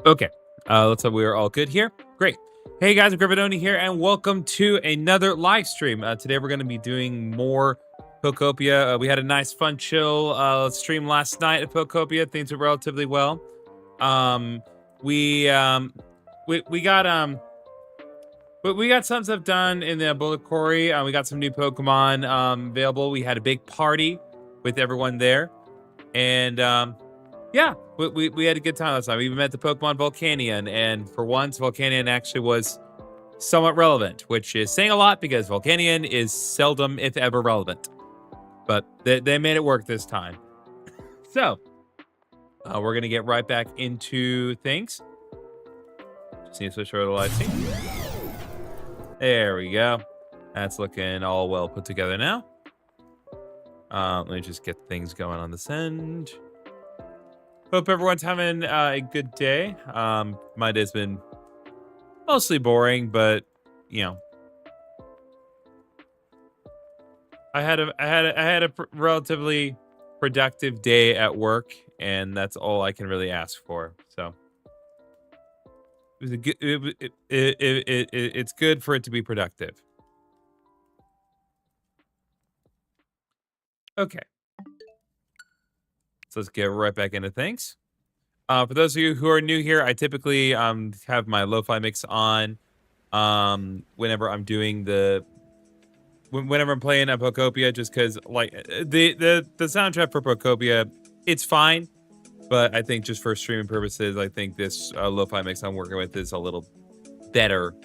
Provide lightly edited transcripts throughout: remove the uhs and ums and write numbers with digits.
Okay, looks like we are all good here. Great. Hey guys, I'm GriffinOni here, and welcome to another live stream. Today we're going to be doing more Pokopia. We had a nice, fun, chill stream last night at Pokopia. Things went relatively well. We got some stuff done in the bullet quarry. We got some new Pokemon available. We had a big party with everyone there, and yeah, we had a good time last time. We even met the Pokemon Volcanion, and for once, Volcanion actually was somewhat relevant, which is saying a lot because Volcanion is seldom, if ever, relevant. But they made it work this time. So, we're going to get right back into things. Just need to switch over to the live stream. There we go. That's looking all well put together now. Let me just get things going on this end. Hope everyone's having a good day. My day's been mostly boring, but you know, I had a relatively productive day at work, and that's all I can really ask for. So it was a good. It's good for it to be productive. Okay. So let's get right back into things. For those of you who are new here, I typically have my lo-fi mix on whenever I'm doing whenever I'm playing a Pokopia, just because like the soundtrack for Pokopia, it's fine, but I think just for streaming purposes, I think this lo-fi mix I'm working with is a little better.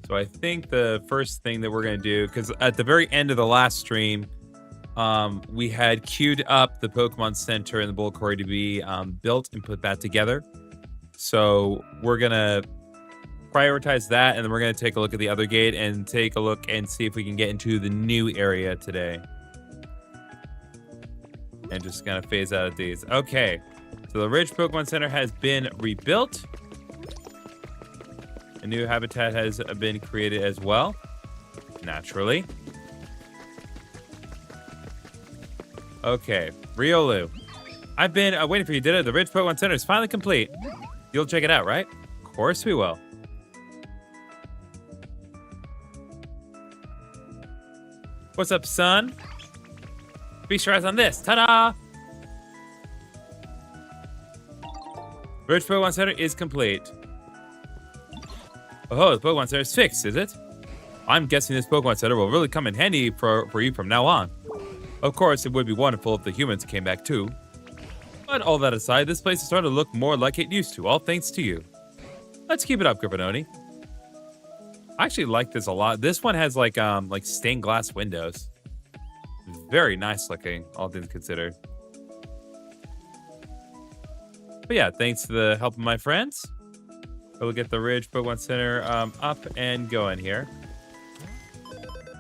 So I think the first thing that we're going to do, because at the very end of the last stream, we had queued up the Pokemon Center and the Bullet Quarry to be built and put back together. So we're going to prioritize that, and then we're going to take a look at the other gate and take a look and see if we can get into the new area today. And just kind of phase out of these. Okay, so the Ridge Pokemon Center has been rebuilt. A new habitat has been created as well, naturally. Okay, Riolu. I've been waiting for you, did it? The Ridge Pokemon Center is finally complete. You'll check it out, right? Of course we will. What's up, son? Feast your eyes on this. Ta-da! Ridge Pokemon Center is complete. Oh, the Pokemon Center is fixed, is it? I'm guessing this Pokemon Center will really come in handy for you from now on. Of course, it would be wonderful if the humans came back too. But all that aside, this place is starting to look more like it used to, all thanks to you. Let's keep it up, GriffinOni. I actually like this a lot. This one has like stained glass windows. Very nice looking, all things considered. But yeah, thanks to the help of my friends. We'll get the Ridge Pokemon Center up and going here.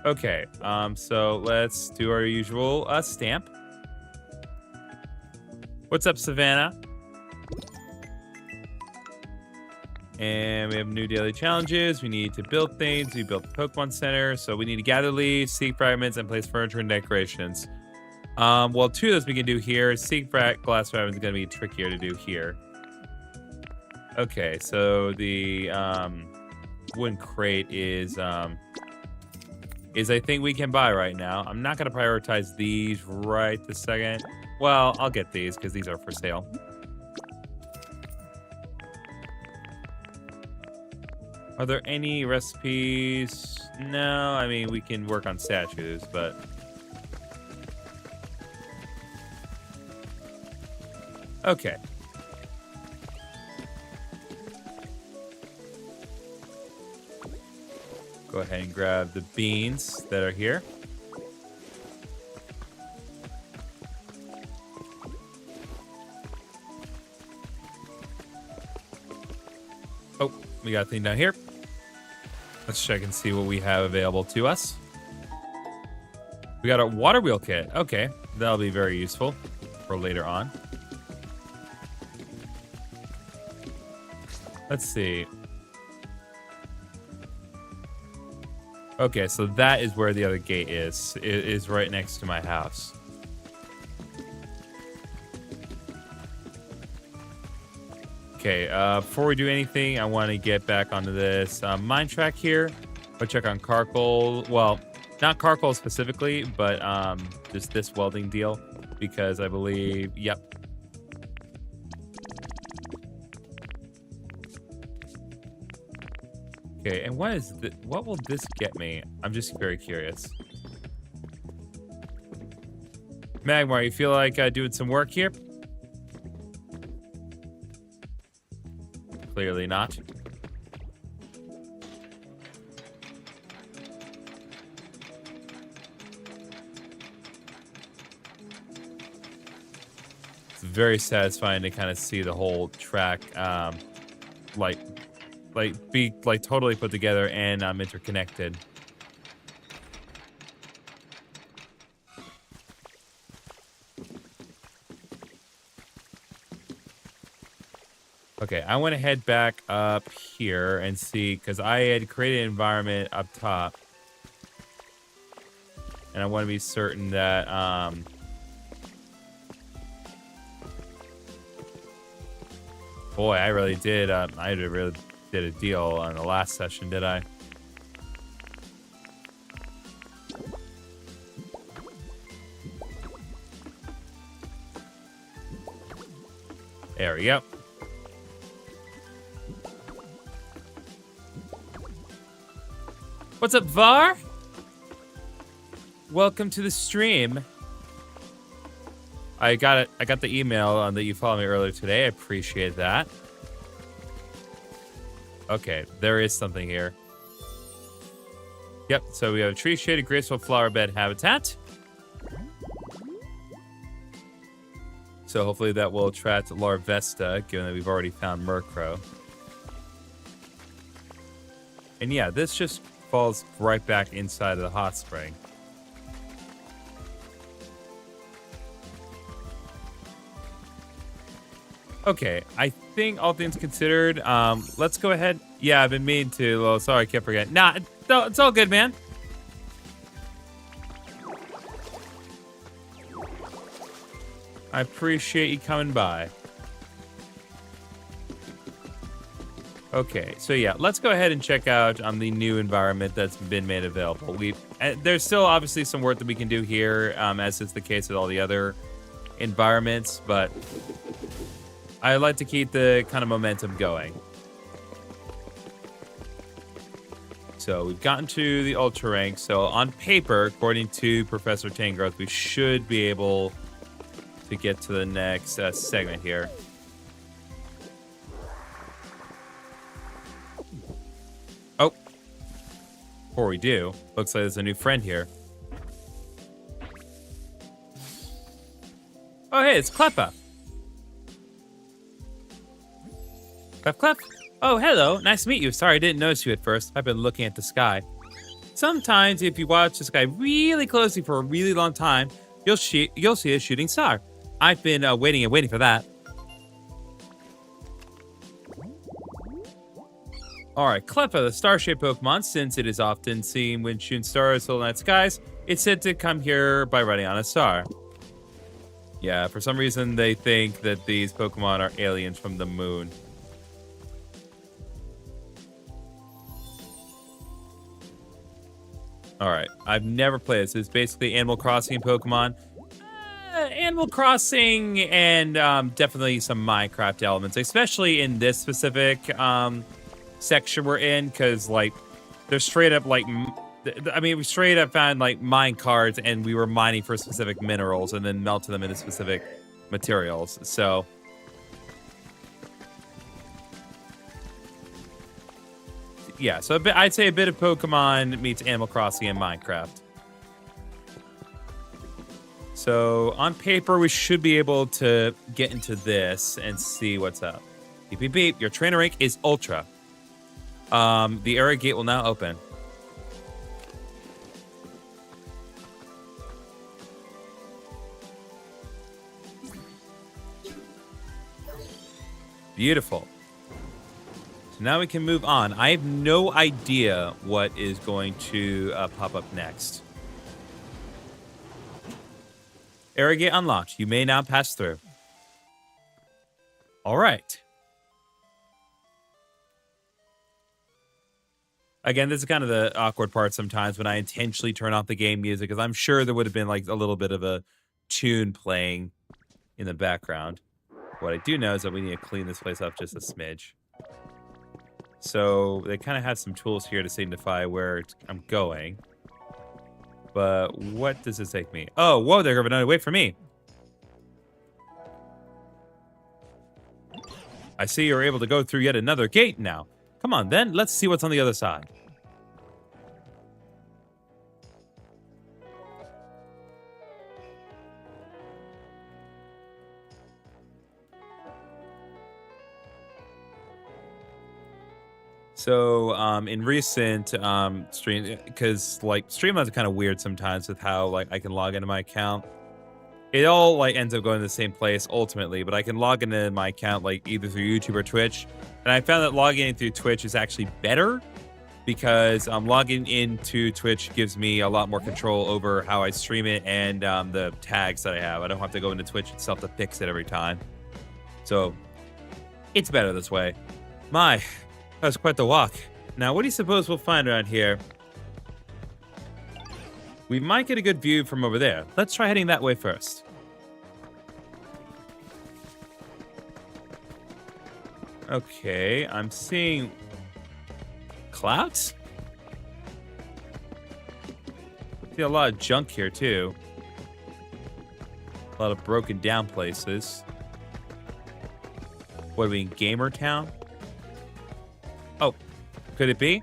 Okay, so let's do our usual stamp. What's up, Savannah? And we have new daily challenges. We need to build things. We built the Pokemon Center. So we need to gather leaves, seek fragments, and place furniture and decorations. Well, 2 of those we can do here. Seek glass fragments is going to be trickier to do here. Okay, so the wooden crate is I think we can buy right now. I'm not going to prioritize these right this second. Well, I'll get these because these are for sale. Are there any recipes? No, I mean, we can work on statues, but... Okay. Go ahead and grab the beans that are here. Oh, we got a thing down here. Let's check and see what we have available to us. We got a water wheel kit. Okay, that'll be very useful for later on. Let's see. Okay, so that is where the other gate is. It is right next to my house. Okay, before we do anything, I want to get back onto this mine track here. I'll check on Carkle. Well, not Carkle specifically, but just this welding deal. Because I believe, yep. Okay, and what will this get me? I'm just very curious. Magmar, you feel like doing some work here? Clearly not. It's very satisfying to kind of see the whole track, be totally put together and interconnected. Okay, I want to head back up here and see, because I had created an environment up top. And I want to be certain that, boy, I really did a deal on the last session, did I? There we go. What's up, Var? Welcome to the stream. I got the email that you followed me earlier today. I appreciate that. Okay, there is something here. Yep, so we have a tree-shaded graceful flower bed habitat. So hopefully that will attract Larvesta, given that we've already found Murkrow. And yeah, this just falls right back inside of the hot spring. Okay, I think all things considered, let's go ahead. Yeah, I've been meaning to. Oh, sorry, I kept forgetting. Nah, it's all good, man. I appreciate you coming by. Okay, so yeah, let's go ahead and check out the new environment that's been made available. There's still obviously some work that we can do here, as is the case with all the other environments, but I like to keep the kind of momentum going. So we've gotten to the Ultra Rank. So on paper, according to Professor Tangrowth, we should be able to get to the next segment here. Oh, before we do, looks like there's a new friend here. Oh, hey, it's Kleppa. Clef? Oh, hello. Nice to meet you. Sorry, I didn't notice you at first. I've been looking at the sky. Sometimes, if you watch the sky really closely for a really long time, you'll see a shooting star. I've been waiting and waiting for that. All right, Cleffa, the star-shaped Pokemon, since it is often seen when shooting stars in the night skies, it's said to come here by running on a star. Yeah, for some reason they think that these Pokemon are aliens from the moon. All right, I've never played this. It's basically Animal Crossing Pokemon. Animal Crossing and definitely some Minecraft elements, especially in this specific section we're in, because like they're straight up like, I mean, we straight up found like mine cards and we were mining for specific minerals and then melted them into specific materials. So yeah, so I'd say a bit of Pokemon meets Animal Crossing and Minecraft. So on paper, we should be able to get into this and see what's up. Beep, beep, beep. Your trainer rank is Ultra. The area gate will now open. Beautiful. So now we can move on. I have no idea what is going to pop up next. Area gate unlocked. You may now pass through. All right. Again, this is kind of the awkward part sometimes when I intentionally turn off the game music, because I'm sure there would have been like a little bit of a tune playing in the background. What I do know is that we need to clean this place up just a smidge. So they kind of have some tools here to signify where I'm going. But what does this take me? Oh, whoa there, GriffinOni. Wait for me. I see you're able to go through yet another gate now. Come on, then. Let's see what's on the other side. So, in recent stream, because like Streamlabs are kind of weird sometimes with how like I can log into my account. It all like ends up going to the same place ultimately, but I can log into my account like either through YouTube or Twitch. And I found that logging in through Twitch is actually better because logging into Twitch gives me a lot more control over how I stream it and the tags that I have. I don't have to go into Twitch itself to fix it every time. So it's better this way. My, that was quite the walk. Now, what do you suppose we'll find around here? We might get a good view from over there. Let's try heading that way first. Okay, I'm seeing clouds? I see a lot of junk here, too. A lot of broken down places. What are we in, Gamer Town? Oh, could it be?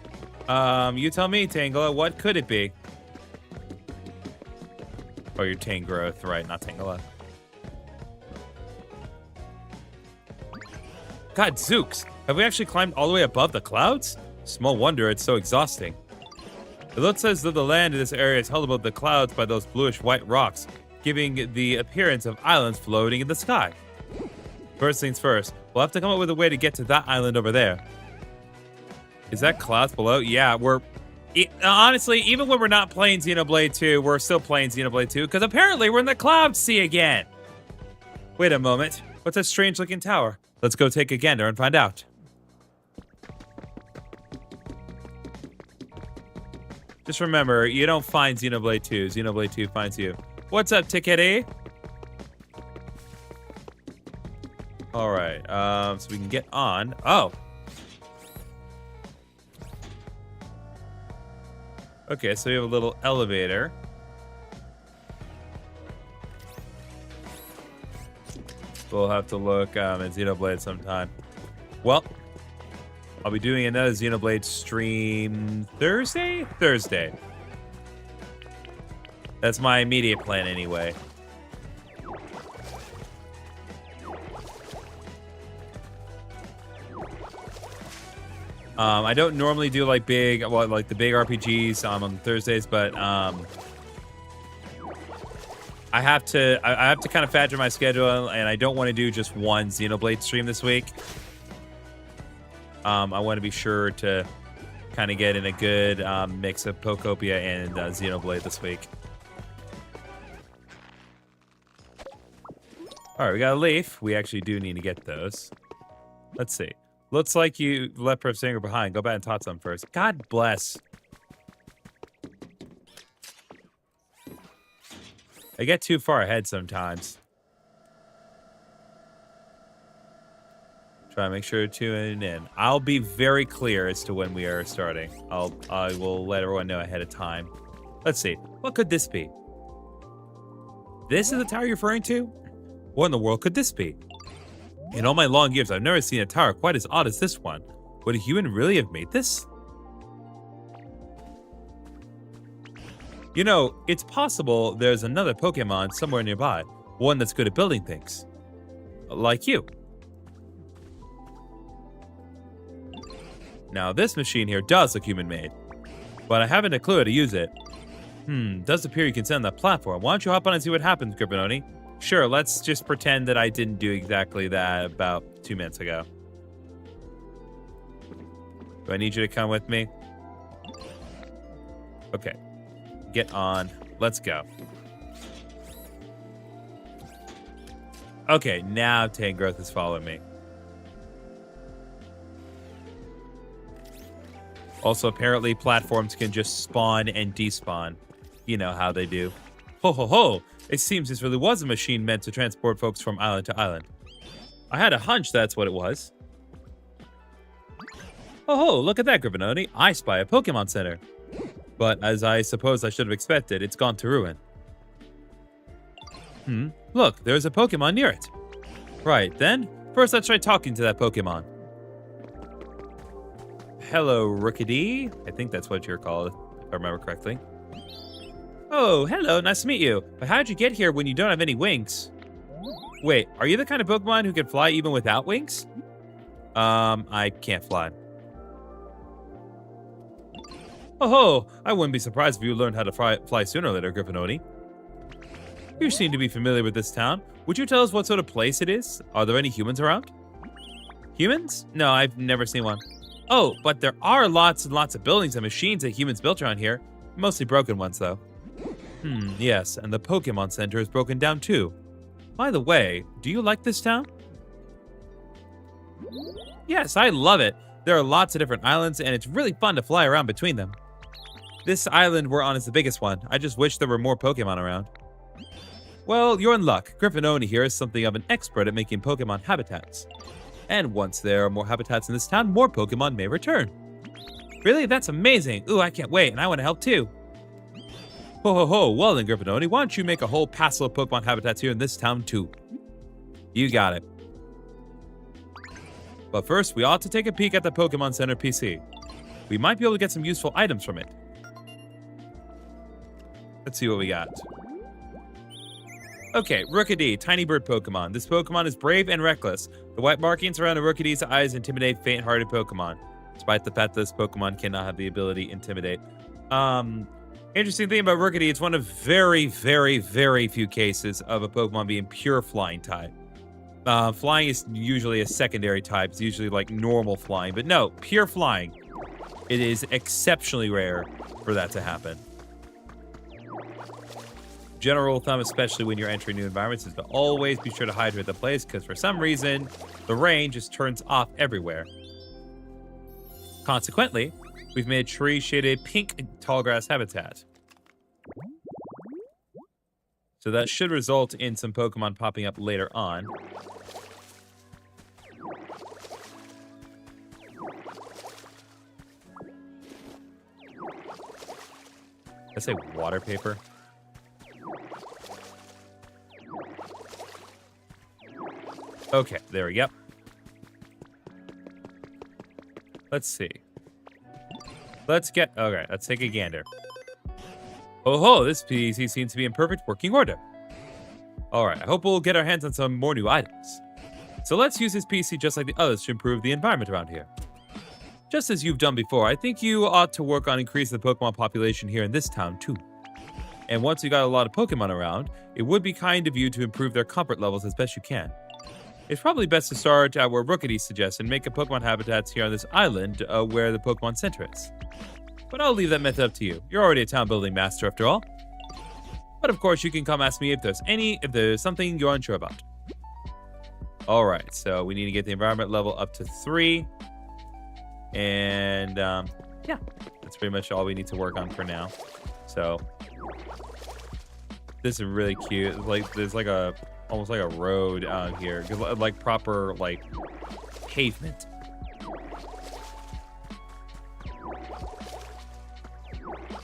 You tell me, Tangela, what could it be? Oh, you're Tangrowth, right, not Tangela. God, Zooks, have we actually climbed all the way above the clouds? Small wonder it's so exhausting. It looks as though the land in this area is held above the clouds by those bluish-white rocks, giving the appearance of islands floating in the sky. First things first, we'll have to come up with a way to get to that island over there. Is that clouds below? Yeah, honestly, even when we're not playing Xenoblade 2, we're still playing Xenoblade 2, because apparently we're in the Cloud Sea again. Wait a moment. What's that strange-looking tower? Let's go take a gander and find out. Just remember, you don't find Xenoblade 2. Xenoblade 2 finds you. What's up, Tickety? All right, so we can get on. Oh. Okay, so we have a little elevator. We'll have to look at Xenoblade sometime. Well, I'll be doing another Xenoblade stream Thursday? Thursday. That's my immediate plan anyway. I don't normally do like the big RPGs on Thursdays, but I have to kind of factor my schedule, and I don't want to do just one Xenoblade stream this week. I want to be sure to kind of get in a good mix of Pokopia and Xenoblade this week. All right, we got a leaf. We actually do need to get those. Let's see. Looks like you left Prof. Singer behind. Go back and talk to him first. God bless. I get too far ahead sometimes. Try to make sure to tune in. I'll be very clear as to when we are starting. I will let everyone know ahead of time. Let's see. What could this be? This is the tower you're referring to? What in the world could this be? In all my long years, I've never seen a tower quite as odd as this one. Would a human really have made this? You know, it's possible there's another Pokemon somewhere nearby. One that's good at building things. Like you. Now, this machine here does look human-made. But I haven't a clue how to use it. Does appear you can sit on that platform. Why don't you hop on and see what happens, GriffinOni? Sure, let's just pretend that I didn't do exactly that about 2 minutes ago. Do I need you to come with me? Okay. Get on. Let's go. Okay, now Tangrowth is following me. Also, apparently, platforms can just spawn and despawn. You know how they do. Ho ho ho! It seems this really was a machine meant to transport folks from island to island. I had a hunch that's what it was. Oh ho, look at that, GriffinOni. I spy a Pokemon Center. But as I suppose I should have expected, it's gone to ruin. Look, there's a Pokemon near it. Right, then, first let's try talking to that Pokemon. Hello, Rookidee. I think that's what you're called, if I remember correctly. Oh, hello, nice to meet you. But how'd you get here when you don't have any wings? Wait, are you the kind of Pokemon who can fly even without wings? I can't fly. Oh, I wouldn't be surprised if you learned how to fly sooner or later, GriffinOni. You seem to be familiar with this town. Would you tell us what sort of place it is? Are there any humans around? Humans? No, I've never seen one. Oh, but there are lots and lots of buildings and machines that humans built around here. Mostly broken ones, though. Yes, and the Pokemon Center is broken down, too. By the way, do you like this town? Yes, I love it. There are lots of different islands, and it's really fun to fly around between them. This island we're on is the biggest one. I just wish there were more Pokemon around. Well, you're in luck. GriffinOni here is something of an expert at making Pokemon habitats. And once there are more habitats in this town, more Pokemon may return. Really? That's amazing. Ooh, I can't wait, and I want to help too. Ho ho ho, well then, GriffinOni, why don't you make a whole passel of Pokemon habitats here in this town too? You got it. But first, we ought to take a peek at the Pokemon Center PC. We might be able to get some useful items from it. Let's see what we got. Okay, Rookidee, tiny bird Pokemon. This Pokemon is brave and reckless. The white markings around a Rookidee's eyes intimidate faint-hearted Pokemon, despite the fact that this Pokemon cannot have the ability Intimidate. Interesting thing about Rookidee, it's one of very, very, very few cases of a Pokemon being pure flying type. Flying is usually a secondary type. It's usually like normal flying, but no, pure flying. It is exceptionally rare for that to happen. General rule of thumb, especially when you're entering new environments, is to always be sure to hydrate the place, because for some reason, the rain just turns off everywhere. Consequently, we've made tree-shaded pink tall grass habitat. So that should result in some Pokemon popping up later on. I say water paper. Okay, there we go. Let's see. Let's take a gander. Oh ho, this PC seems to be in perfect working order. Alright, I hope we'll get our hands on some more new items. So let's use this PC just like the others to improve the environment around here. Just as you've done before, I think you ought to work on increasing the Pokemon population here in this town too. And once you got a lot of Pokemon around, it would be kind of you to improve their comfort levels as best you can. It's probably best to start at where Rookity suggests and make a Pokemon habitats here on this island where the Pokemon Center is. But I'll leave that method up to you. You're already a town building master after all. But of course, you can come ask me if there's something you're unsure about. All right, so we need to get the environment level up to 3. And yeah, that's pretty much all we need to work on for now. So this is really cute. Like there's like almost like a road out here, like proper like pavement.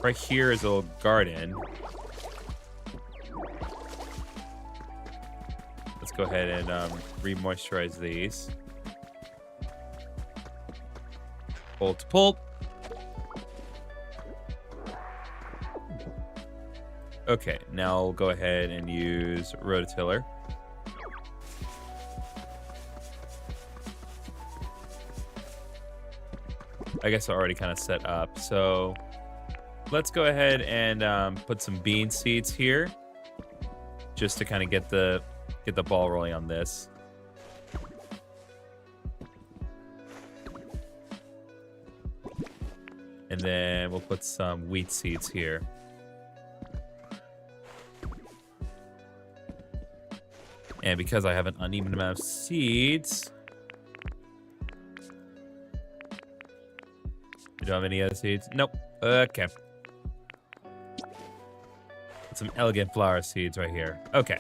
Right here is a little garden. Let's go ahead and re-moisturize these. Pull to pull. Okay, now we'll go ahead and use Rototiller. I guess I already kind of set up, so let's go ahead and put some bean seeds here, just to kind of get the ball rolling on this. And then we'll put some wheat seeds here. And because I have an uneven amount of seeds, you don't have any other seeds? Nope. Okay. Put some elegant flower seeds right here. Okay.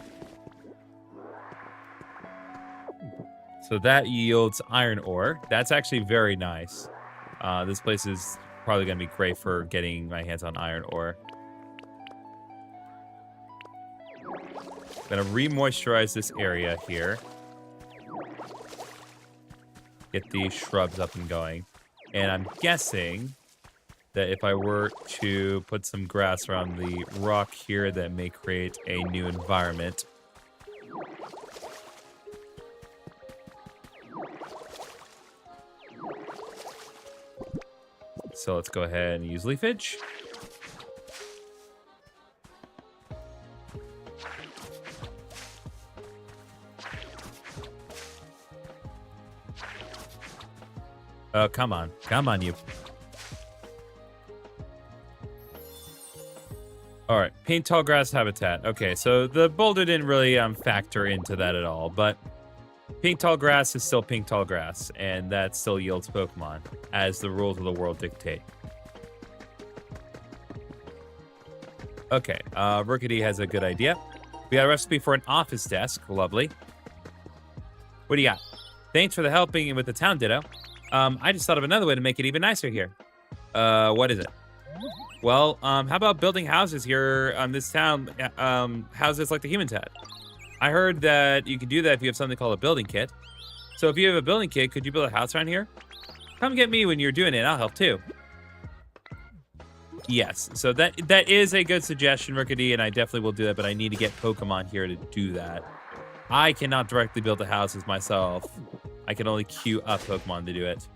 So that yields iron ore. That's actually very nice. This place is probably going to be great for getting my hands on iron ore. I'm going to re-moisturize this area here. Get these shrubs up and going. And I'm guessing that if I were to put some grass around the rock here, that may create a new environment. So let's go ahead and use leafage. Oh, come on. Come on, you. All right, paint tall grass habitat. Okay, so the boulder didn't really factor into that at all, but pink tall grass is still pink tall grass, and that still yields Pokemon, as the rules of the world dictate. Okay, Rookity has a good idea. We got a recipe for an office desk. Lovely. What do you got? Thanks for the helping with the town ditto. I just thought of another way to make it even nicer here. What is it? Well, how about building houses here on this town, houses like the humans had? I heard that you can do that if you have something called a building kit. So if you have a building kit, could you build a house around here? Come get me when you're doing it, I'll help too. Yes, so that is a good suggestion, Rookity, and I definitely will do that, but I need to get Pokemon here to do that. I cannot directly build the houses myself. I can only queue up Pokemon to do it.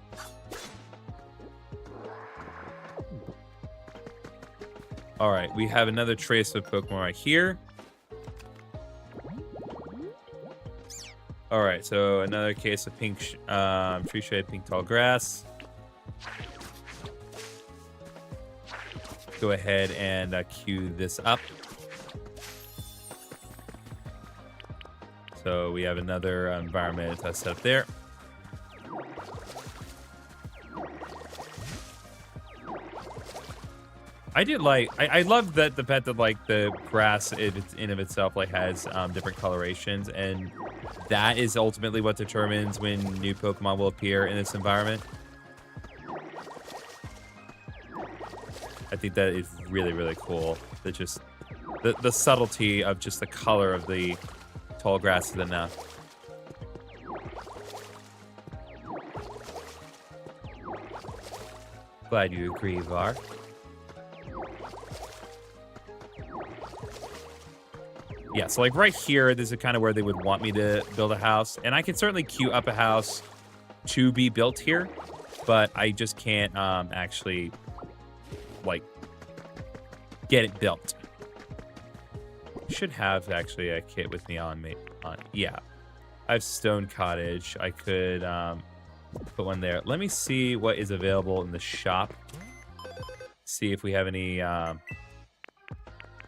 All right, we have another trace of Pokemon right here. All right, so another case of pink tree shade, pink tall grass. Go ahead and queue this up. So we have another environment set up there. I love that the pet that like the grass in of itself like has different colorations, and that is ultimately what determines when new Pokemon will appear in this environment. I think that is really, really cool. That just the subtlety of just the color of the tall grass is enough. Glad you agree, Var. Yeah, so like right here, this is kind of where they would want me to build a house. And I can certainly queue up a house to be built here, but I just can't actually, like, get it built. should have actually a kit with me on me. Yeah, I have Stone Cottage. I could put one there. Let me see what is available in the shop. See if we have any.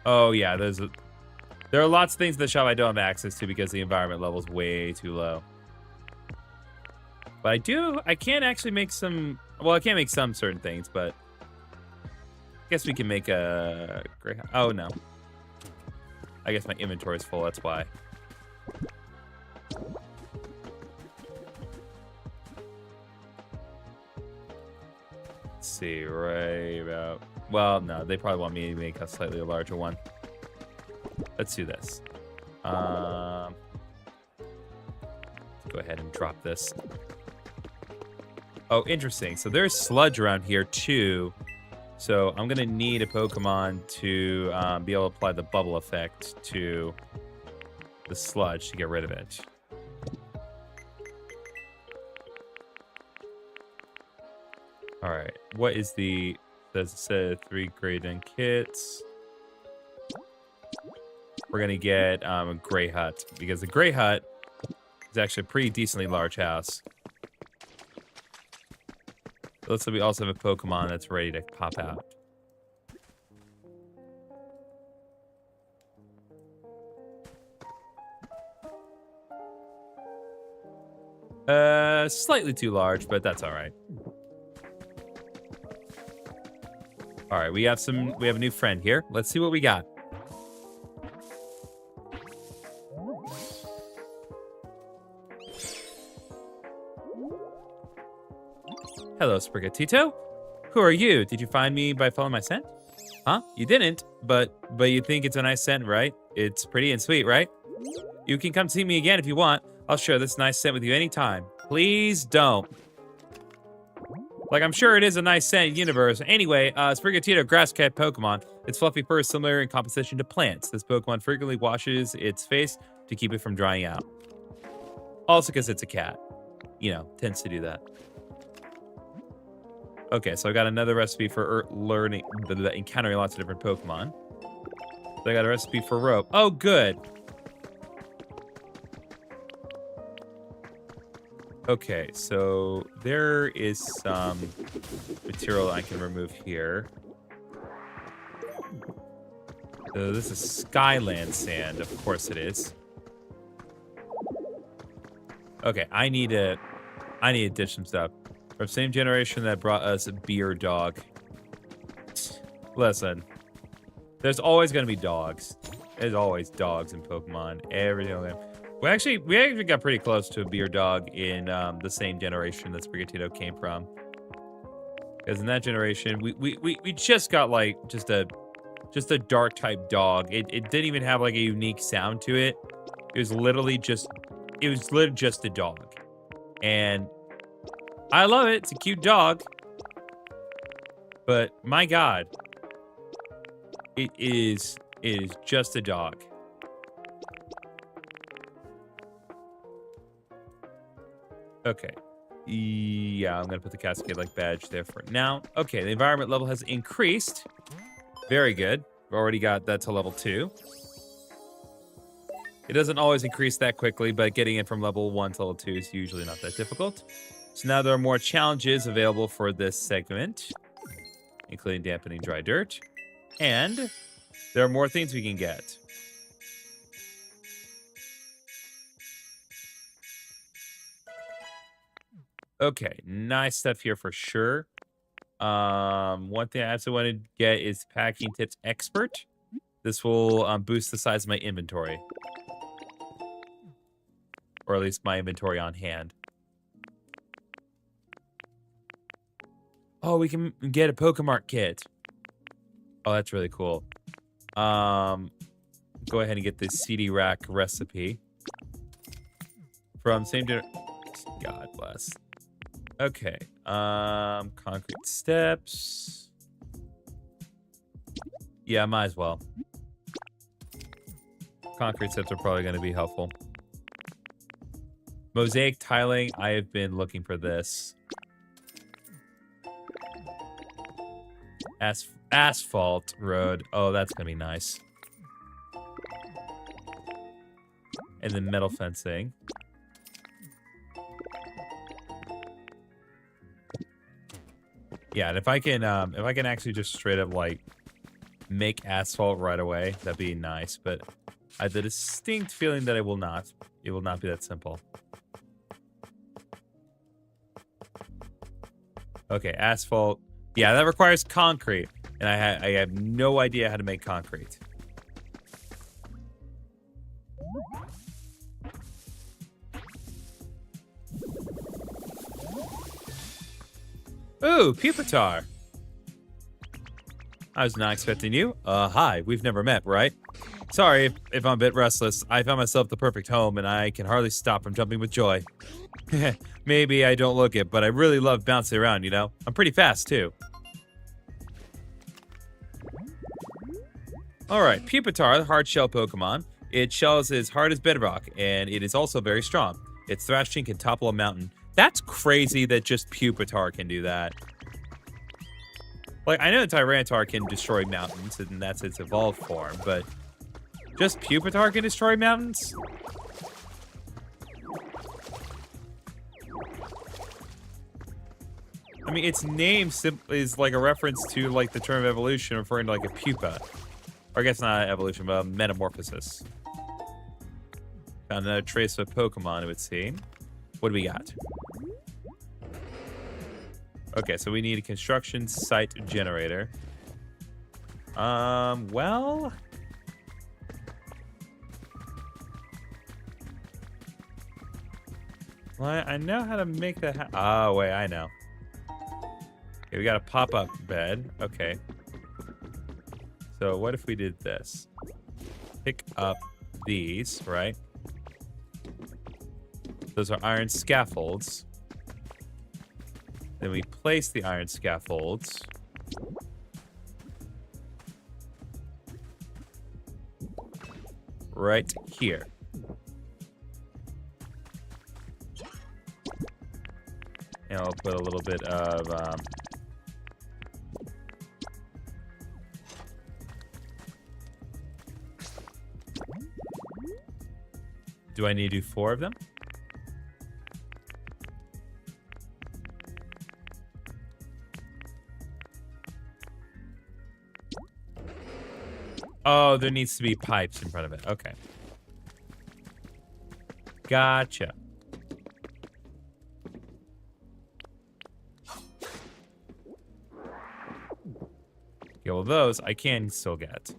Oh yeah, there are lots of things in the shop I don't have access to because the environment level is way too low. But I can actually make some. Well, I can't make some certain things, but I guess we can make a great. Oh no. I guess my inventory is full, that's why. Let's see, right about... Well, no, they probably want me to make a slightly larger one. Let's do this. Go ahead and drop this. Oh, interesting. So there's sludge around here, too. So I'm going to need a Pokemon to be able to apply the bubble effect to the sludge to get rid of it. All right. What is the... Does it say 3 grade in kits? We're going to get a Gray Hut, because the Gray Hut is actually a pretty decently large house. Looks like we also have a Pokemon that's ready to pop out. Slightly too large, but that's all right. All right, we have a new friend here. Let's see what we got. Hello, Sprigatito. Who are you? Did you find me by following my scent? Huh? You didn't, but you think it's a nice scent, right? It's pretty and sweet, right? You can come see me again if you want. I'll share this nice scent with you anytime. Please don't. Like, I'm sure it is a nice scent universe. Anyway, Sprigatito, grass-cat Pokemon. Its fluffy fur is similar in composition to plants. This Pokemon frequently washes its face to keep it from drying out. Also because it's a cat. You know, tends to do that. Okay, so I got another recipe for encountering lots of different Pokemon. So I got a recipe for rope. Oh, good. Okay, so there is some material I can remove here. So this is Skyland sand. Of course it is. Okay, I need to ditch some stuff. From same generation that brought us a beer dog. Listen, there's always gonna be dogs. There's always dogs in Pokemon. Every single game. We actually got pretty close to a beer dog in the same generation that Sprigatito came from. Because in that generation, we just got like just a dark type dog. It didn't even have like a unique sound to it. It was literally just a dog. And I love it. It's a cute dog. But my God, it is just a dog. Okay. Yeah, I'm gonna put the Cascade-like badge there for now. Okay, the environment level has increased. Very good. We've already got that to level 2. It doesn't always increase that quickly, but getting it from level 1 to level 2 is usually not that difficult. So now there are more challenges available for this segment, including dampening dry dirt. And there are more things we can get. Okay, nice stuff here for sure. One thing I also want to get is Packing Tips Expert. This will boost the size of my inventory. Or at least my inventory on hand. Oh, we can get a Pokemart kit. Oh, that's really cool. Go ahead and get this CD rack recipe. From same dinner. God bless. Okay. Concrete steps. Yeah, might as well. Concrete steps are probably going to be helpful. Mosaic tiling. I have been looking for this. Asphalt road. Oh, that's going to be nice. And then metal fencing. Yeah, and if I can actually just straight up like make asphalt right away, that'd be nice. But I have the distinct feeling that it will not. It will not be that simple. Okay, asphalt. Yeah, that requires concrete, and I have no idea how to make concrete. Ooh, Pupitar. I was not expecting you. Hi, we've never met, right? Sorry if I'm a bit restless. I found myself the perfect home, and I can hardly stop from jumping with joy. Maybe I don't look it, but I really love bouncing around, you know? I'm pretty fast, too. Alright, Pupitar, the hard shell Pokemon. Its shell is as hard as bedrock, and it is also very strong. Its thrashing can topple a mountain. That's crazy that just Pupitar can do that. Like, I know Tyranitar can destroy mountains, and that's its evolved form, but just Pupitar can destroy mountains? I mean, its name simply is like a reference to like the term evolution, referring to like a pupa. Or I guess not evolution, but a metamorphosis. Found another trace of Pokemon, it would seem. What do we got? Okay, so we need a construction site generator. Well... I know how to make that oh, wait, I know. Okay, we got a pop-up bed. Okay. So what if we did this? Pick up these, right? Those are iron scaffolds. Then we place the iron scaffolds. Right here. And I'll put a little bit of... Do I need to do 4 of them? Oh, there needs to be pipes in front of it. Okay. Gotcha. Okay, well, those I can still get.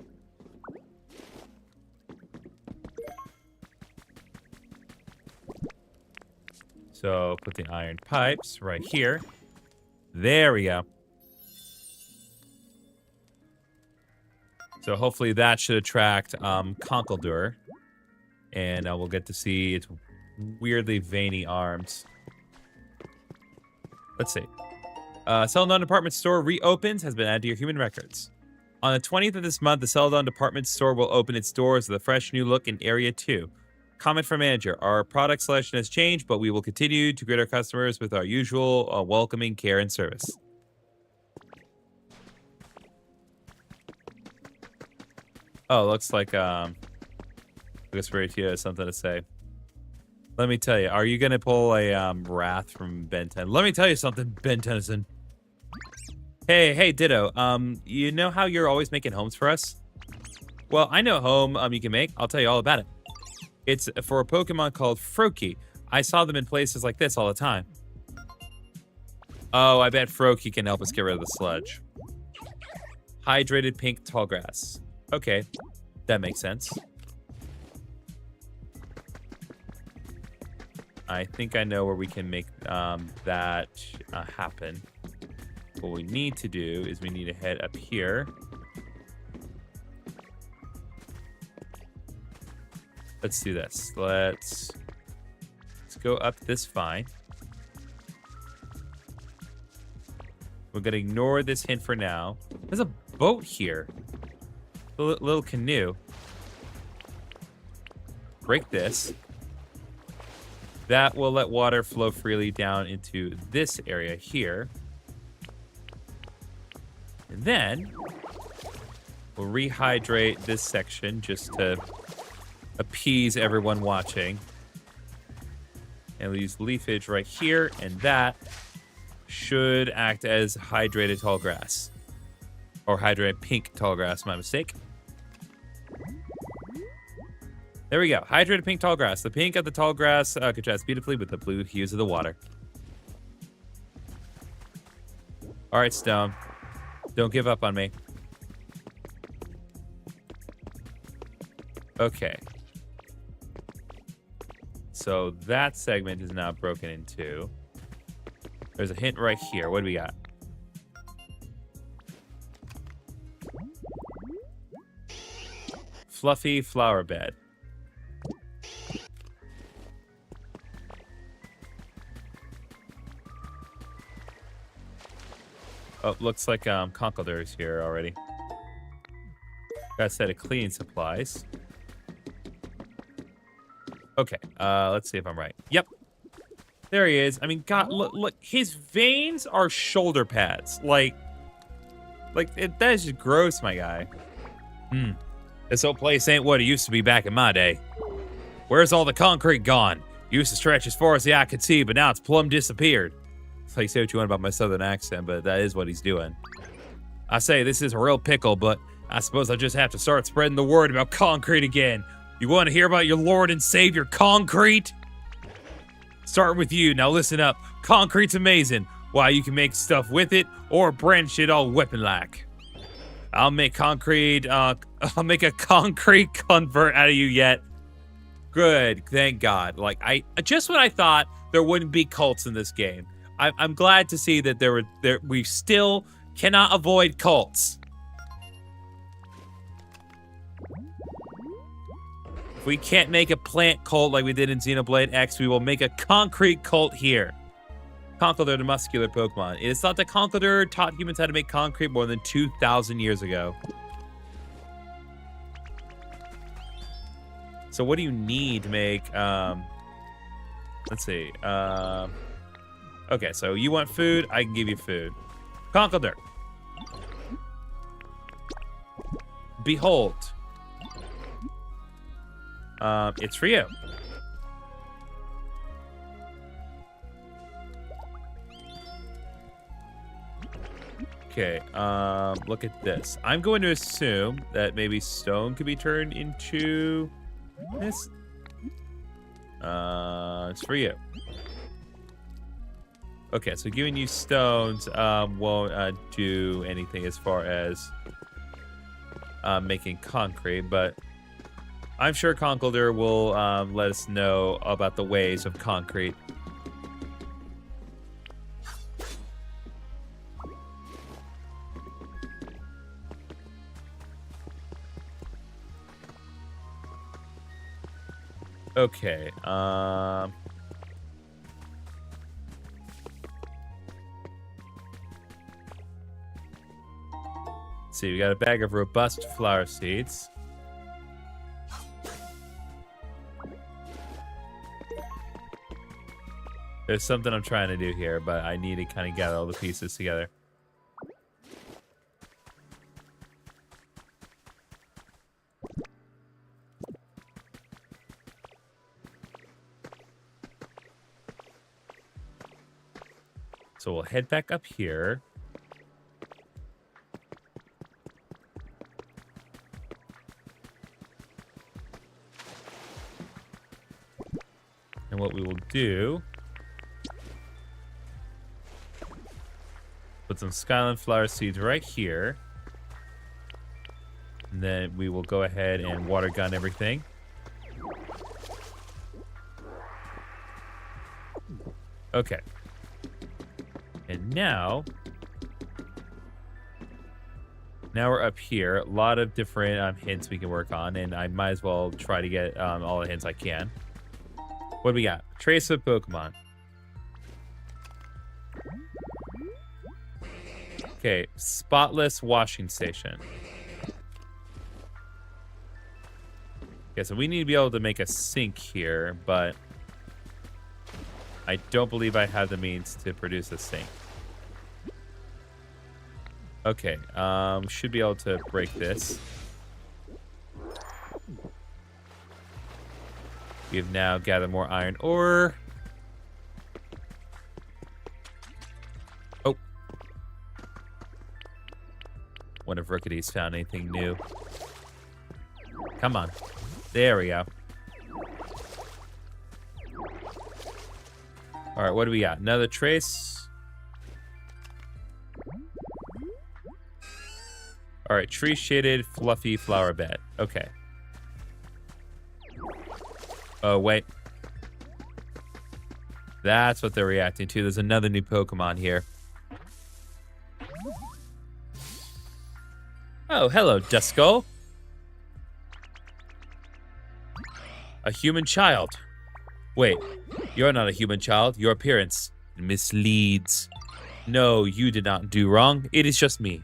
So put the iron pipes right here. There we go. So hopefully that should attract Conkeldurr. And we'll get to see its weirdly veiny arms. Let's see. Celadon Department Store reopens, has been added to your human records. On the 20th of this month, the Celadon Department Store will open its doors with a fresh new look in Area 2. Comment from manager. Our product selection has changed, but we will continue to greet our customers with our usual welcoming care and service. Oh, looks like I guess Raytia has something to say. Let me tell you, are you gonna pull a Wrath from Ben 10? Let me tell you something, Ben Tennyson. Hey, Ditto. You know how you're always making homes for us? Well, I know a home you can make. I'll tell you all about it. It's for a Pokemon called Froakie. I saw them in places like this all the time. Oh, I bet Froakie can help us get rid of the sludge. Hydrated pink tall grass. Okay, that makes sense. I think I know where we can make that happen. What we need to do is we need to head up here. Let's do this. Let's go up this vine. We're gonna ignore this hint for now. There's a boat here. A little canoe. Break this. That will let water flow freely down into this area here. And then we'll rehydrate this section just to appease everyone watching. And we'll use leafage right here, and that should act as hydrated tall grass. Or hydrated pink tall grass, my mistake. There we go. Hydrated pink tall grass. The pink of the tall grass contrasts beautifully with the blue hues of the water. All right, Stone. Don't give up on me. Okay. So that segment is now broken in two. There's a hint right here. What do we got? Fluffy flower bed. Oh, looks like Conkeldurr's here already. Got a set of cleaning supplies. Okay, let's see if I'm right. Yep. There he is. I mean, God, look, his veins are shoulder pads. That is just gross, my guy. This whole place ain't what it used to be back in my day. Where's all the concrete gone? Used to stretch as far as the eye could see, but now it's plumb disappeared. It's like, say what you want about my southern accent, but that is what he's doing. I say, this is a real pickle, but I suppose I just have to start spreading the word about concrete again. You want to hear about your Lord and Savior, concrete? Starting with you, now listen up. Concrete's amazing. Why, you can make stuff with it or branch it all weapon-like. I'll make a concrete convert out of you yet. Good, thank God. Like, just when I thought there wouldn't be cults in this game, I'm glad to see that we still cannot avoid cults. If we can't make a plant cult like we did in Xenoblade X, we will make a concrete cult here. Conkeldurr, the muscular Pokemon. It is thought that Conkeldurr taught humans how to make concrete more than 2,000 years ago. So what do you need to make, let's see, okay, so you want food, I can give you food. Conkeldurr. Behold. It's for you. Okay, look at this. I'm going to assume that maybe stone could be turned into this. It's for you. Okay, so giving you stones won't do anything as far as making concrete, but I'm sure Conkeldurr will let us know about the ways of concrete. Okay, let's see, we got a bag of robust flower seeds. There's something I'm trying to do here, but I need to kind of gather all the pieces together. So we'll head back up here. And what we will do, put some Skyline flower seeds right here. And then we will go ahead and water gun everything. Okay. And now we're up here. A lot of different hints we can work on, and I might as well try to get all the hints I can. What do we got? Trace of Pokemon. Okay, spotless washing station. Okay, so we need to be able to make a sink here, but I don't believe I have the means to produce a sink. Okay, should be able to break this. We have now gathered more iron ore. Oh. Wonder if Rookity's found anything new. Come on. There we go. All right, what do we got? Another trace. All right, tree-shaded, fluffy flower bed. Okay. Oh, wait. That's what they're reacting to. There's another new Pokemon here. Oh, hello, Duskull. A human child. Wait, you're not a human child. Your appearance misleads. No, you did not do wrong. It is just me.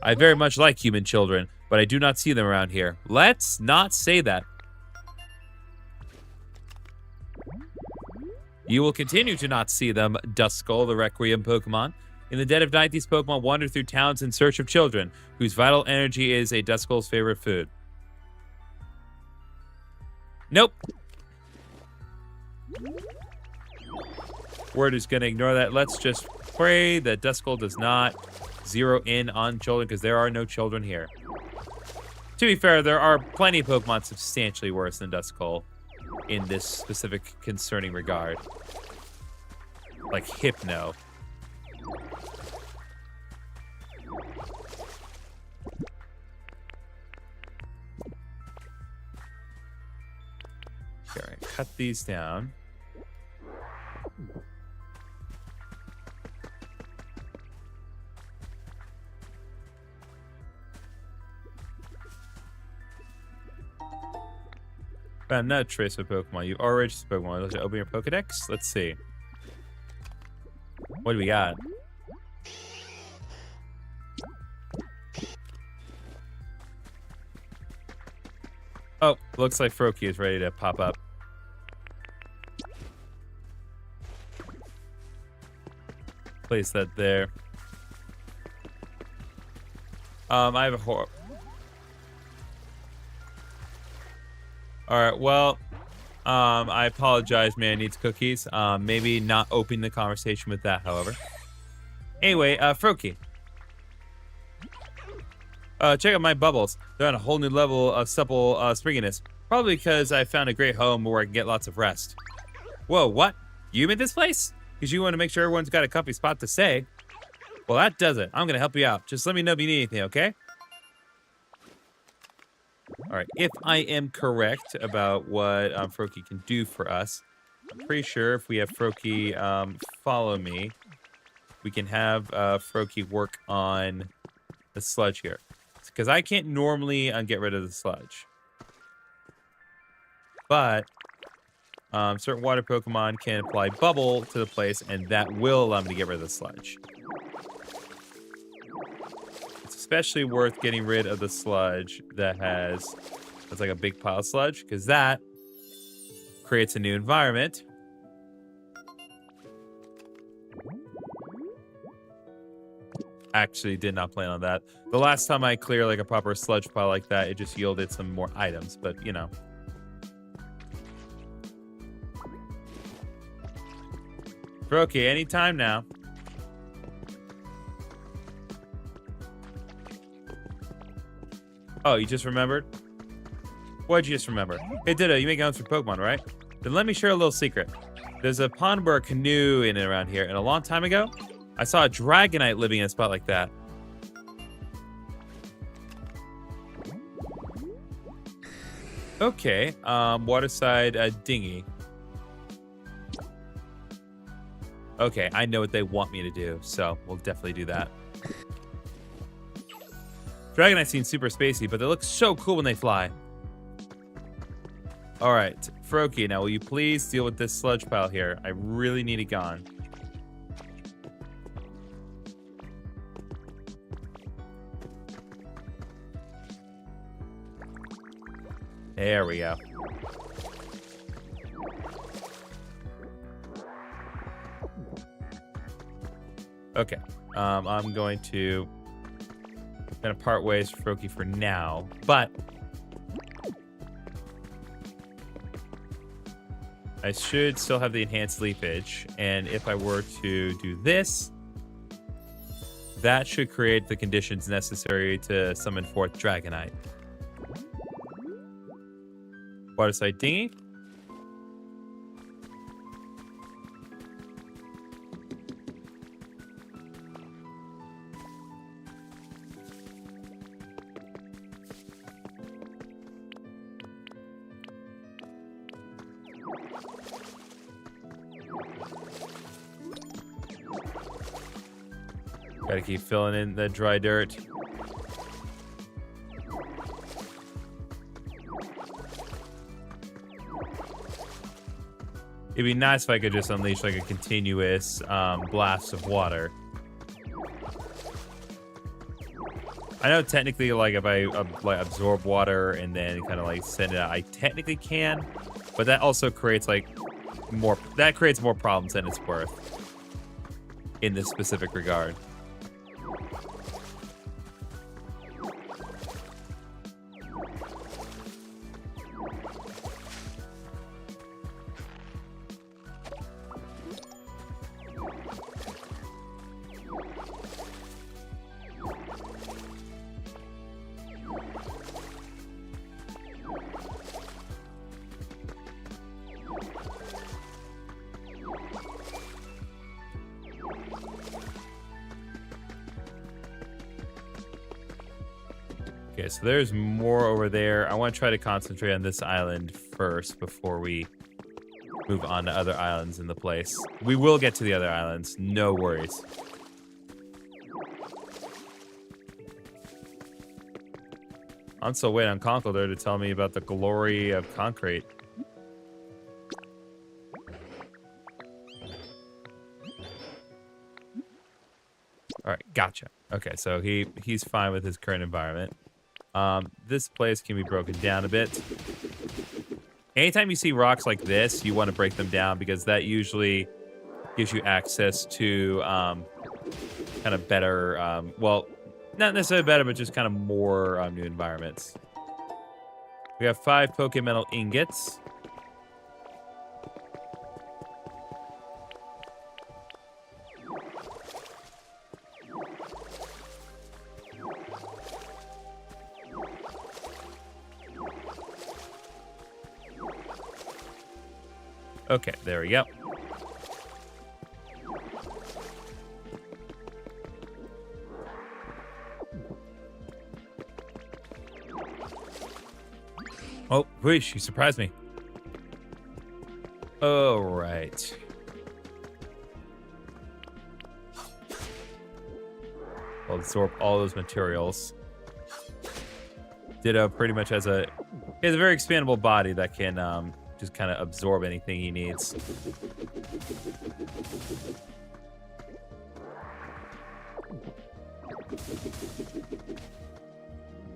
I very much like human children, but I do not see them around here. Let's not say that. You will continue to not see them, Duskull, the Requiem Pokemon. In the dead of night, these Pokemon wander through towns in search of children, whose vital energy is a Duskull's favorite food. Nope. Word is going to ignore that. Let's just pray that Duskull does not zero in on children, because there are no children here. To be fair, there are plenty of Pokemon substantially worse than Duskull in this specific concerning regard. Like Hypno. All right, cut these down. Found another trace of Pokemon. You've already registered Pokemon. Let's open your Pokedex. Let's see. What do we got? Oh, looks like Froakie is ready to pop up. Place that there. I have a Alright, well, I apologize, man needs cookies. Maybe not open the conversation with that, however. Anyway, Froakie. Check out my bubbles. They're on a whole new level of supple springiness. Probably because I found a great home where I can get lots of rest. Whoa, what? You made this place? Because you want to make sure everyone's got a comfy spot to stay. Well, that does it. I'm going to help you out. Just let me know if you need anything, okay? All right, if I am correct about what Froakie can do for us, I'm pretty sure if we have Froakie follow me, we can have Froakie work on the sludge here. Because I can't normally get rid of the sludge. But certain water Pokemon can apply bubble to the place, and that will allow me to get rid of the sludge. It's especially worth getting rid of the sludge that's like a big pile of sludge, because that creates a new environment. Actually did not plan on that. The last time I cleared like a proper sludge pile like that, it just yielded some more items, but you know. Froakie, anytime now. Oh, you just remembered? What'd you just remember? Hey, Ditto, you make guns for Pokemon, right? Then let me share a little secret. There's a pond where a canoe in and around here, and a long time ago, I saw a Dragonite living in a spot like that. Okay, waterside dinghy. Okay, I know what they want me to do, so we'll definitely do that. Dragonite seem super spacey, but they look so cool when they fly. All right, Froakie, now will you please deal with this sludge pile here? I really need it gone. There we go. Okay, I'm going to kind of part ways with Froakie for now, but I should still have the enhanced leafage. And if I were to do this, that should create the conditions necessary to summon forth Dragonite. Waterside Dinghy. Gotta keep filling in the dry dirt. It'd be nice if I could just unleash like a continuous blast of water. I know technically, like if I like absorb water and then kind of like send it out, I technically can, but that also creates like more. That creates more problems than it's worth in this specific regard. Okay, so there's more over there. I want to try to concentrate on this island first before we move on to other islands in the place. We will get to the other islands, no worries. I'm still waiting on Conkle there to tell me about the glory of concrete. All right, gotcha. Okay, so he's fine with his current environment. This place can be broken down a bit. Anytime you see rocks like this, you want to break them down because that usually gives you access to kind of better, well, not necessarily better, but just kind of more new environments. We have 5 Pokemetal ingots. Okay, there we go. Oh, whoosh, you surprised me. All right. I'll absorb all those materials. Ditto pretty much has a very expandable body that can just kind of absorb anything he needs.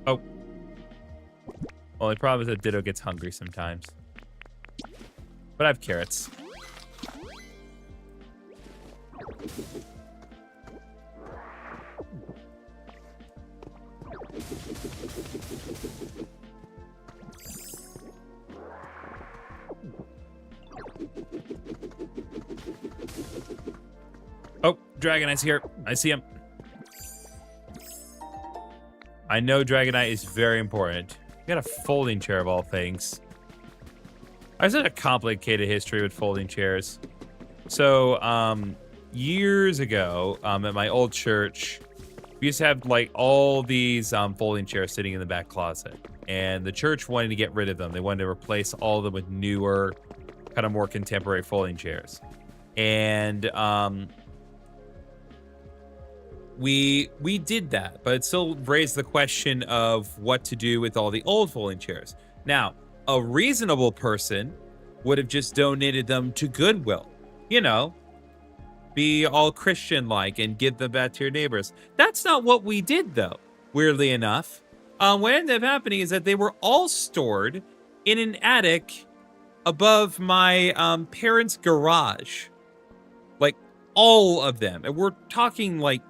Oh. Only problem is that Ditto gets hungry sometimes. But I have carrots. Oh, Dragonite's here. I see him. I know Dragonite is very important. We got a folding chair of all things. I had a complicated history with folding chairs. So, years ago, at my old church, we used to have like all these folding chairs sitting in the back closet. And the church wanted to get rid of them. They wanted to replace all of them with newer, kind of more contemporary folding chairs. And we did that, but it still raised the question of what to do with all the old folding chairs. Now, a reasonable person would have just donated them to Goodwill. You know, be all Christian-like and give them back to your neighbors. That's not what we did, though, weirdly enough. What ended up happening is that they were all stored in an attic above my parents' garage. Like, all of them. And we're talking, like,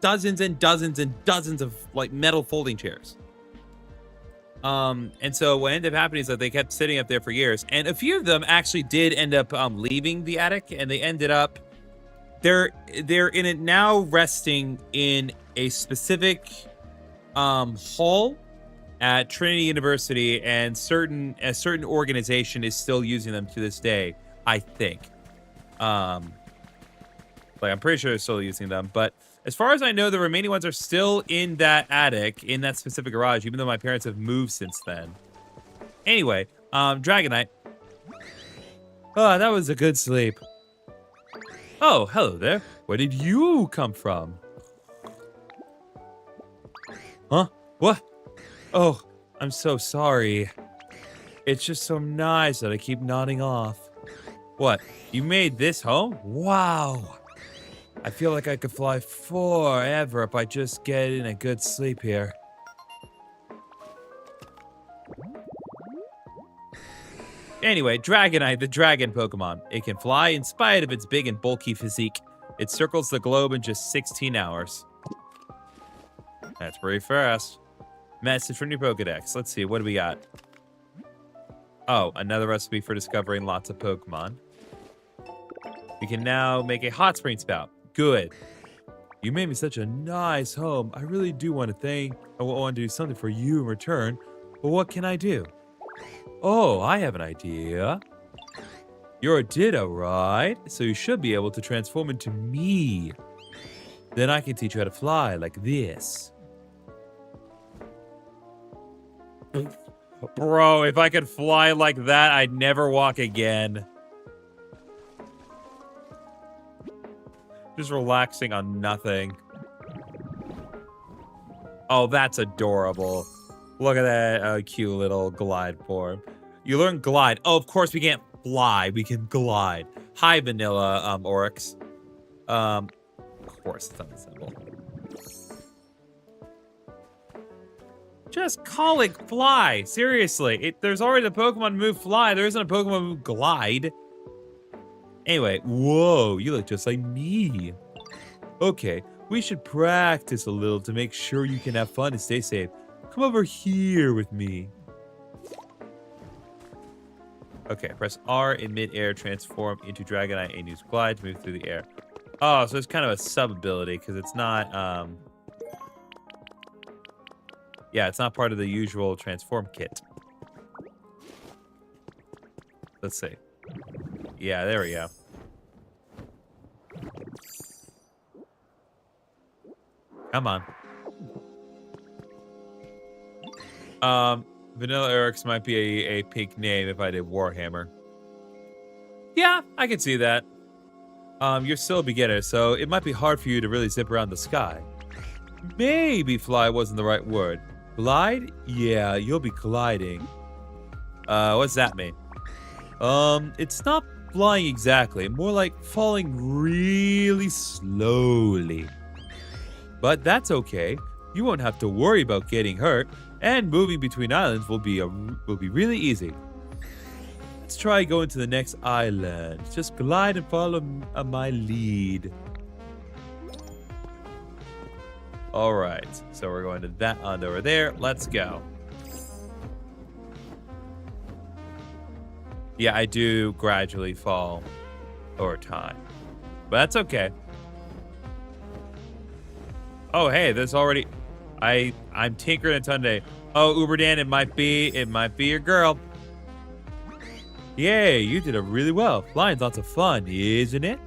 dozens and dozens and dozens of, like, metal folding chairs. And so what ended up happening is that they kept sitting up there for years, and a few of them actually did end up leaving the attic, and they ended up they're in it now, resting in a specific hall at Trinity University, and a certain organization is still using them to this day, I think. Like, I'm pretty sure they're still using them, but as far as I know, the remaining ones are still in that attic, in that specific garage, even though my parents have moved since then. Anyway, Dragonite. Oh, that was a good sleep. Oh, hello there. Where did you come from? Huh? What? Oh, I'm so sorry. It's just so nice that I keep nodding off. What? You made this home? Wow. I feel like I could fly forever if I just get in a good sleep here. Anyway, Dragonite, the dragon Pokemon. It can fly in spite of its big and bulky physique. It circles the globe in just 16 hours. That's pretty fast. Message from your Pokedex. Let's see, what do we got? Oh, another recipe for discovering lots of Pokemon. We can now make a hot spring spout. Good. You made me such a nice home. I really do want to do something for you in return. But what can I do? Oh, I have an idea. You're a Ditto, right? So you should be able to transform into me. Then I can teach you how to fly like this. Bro, if I could fly like that, I'd never walk again. Just relaxing on nothing. Oh, that's adorable. Look at that cute little glide form. You learn glide. Oh, of course we can't fly. We can glide. Hi, Vanilla Oryx. Of course, it's not simple. Just call it fly. Seriously. There's already a Pokemon move fly. There isn't a Pokemon move glide. Anyway, whoa, you look just like me. Okay, we should practice a little to make sure you can have fun and stay safe. Come over here with me. Okay, press R in mid-air, transform into Dragonite, and use Glide to move through the air. Oh, so it's kind of a sub-ability, because it's not, yeah, it's not part of the usual transform kit. Let's see. Yeah, there we go. Come on. Vanilla Oryx might be a pink name if I did Warhammer. Yeah, I can see that. You're still a beginner, so it might be hard for you to really zip around the sky. Maybe fly wasn't the right word. Glide? Yeah, you'll be gliding. What's that mean? It's not flying exactly, more like falling really slowly. But that's okay. You won't have to worry about getting hurt, and moving between islands will be really easy. Let's try going to the next island. Just glide and follow my lead. All right, so we're going to that island over there. Let's go. Yeah, I do gradually fall over time, but that's okay. Oh, hey, there's already... I'm Tinker and Tunde. Oh, Uberdan, it might be your girl. Yay, you did it really well. Flying's lots of fun, isn't it?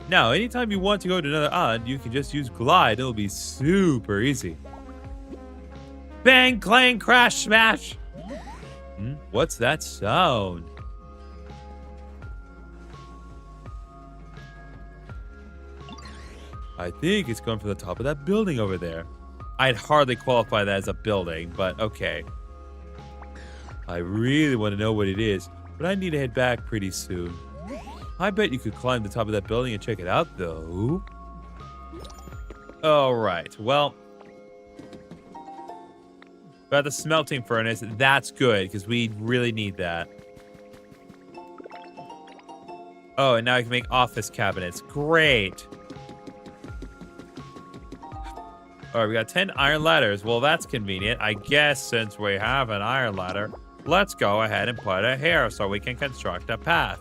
Now, anytime you want to go to another island, you can just use Glide. It'll be super easy. Bang, clang, crash, smash. What's that sound? I think it's coming from the top of that building over there. I'd hardly qualify that as a building, but okay. I really want to know what it is, but I need to head back pretty soon. I bet you could climb the top of that building and check it out, though. All right, well. About the smelting furnace, that's good, because we really need that. Oh, and now I can make office cabinets. Great. All right, we got 10 iron ladders. Well, that's convenient. I guess since we have an iron ladder, let's go ahead and put it here so we can construct a path.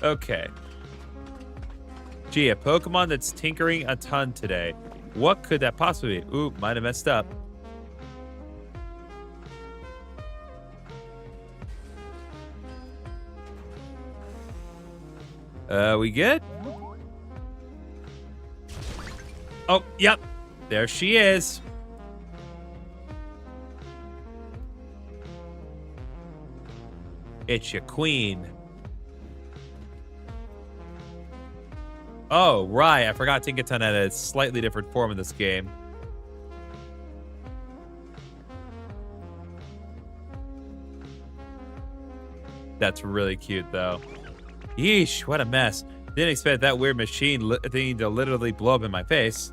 Okay. Gee, a Pokemon that's tinkering a ton today. What could that possibly be? Ooh, might have messed up. We good? Oh, yep. There she is. It's your queen. Oh, right. I forgot Tinkaton had a slightly different form in this game. That's really cute, though. Yeesh, what a mess. Didn't expect that weird machine thing to literally blow up in my face.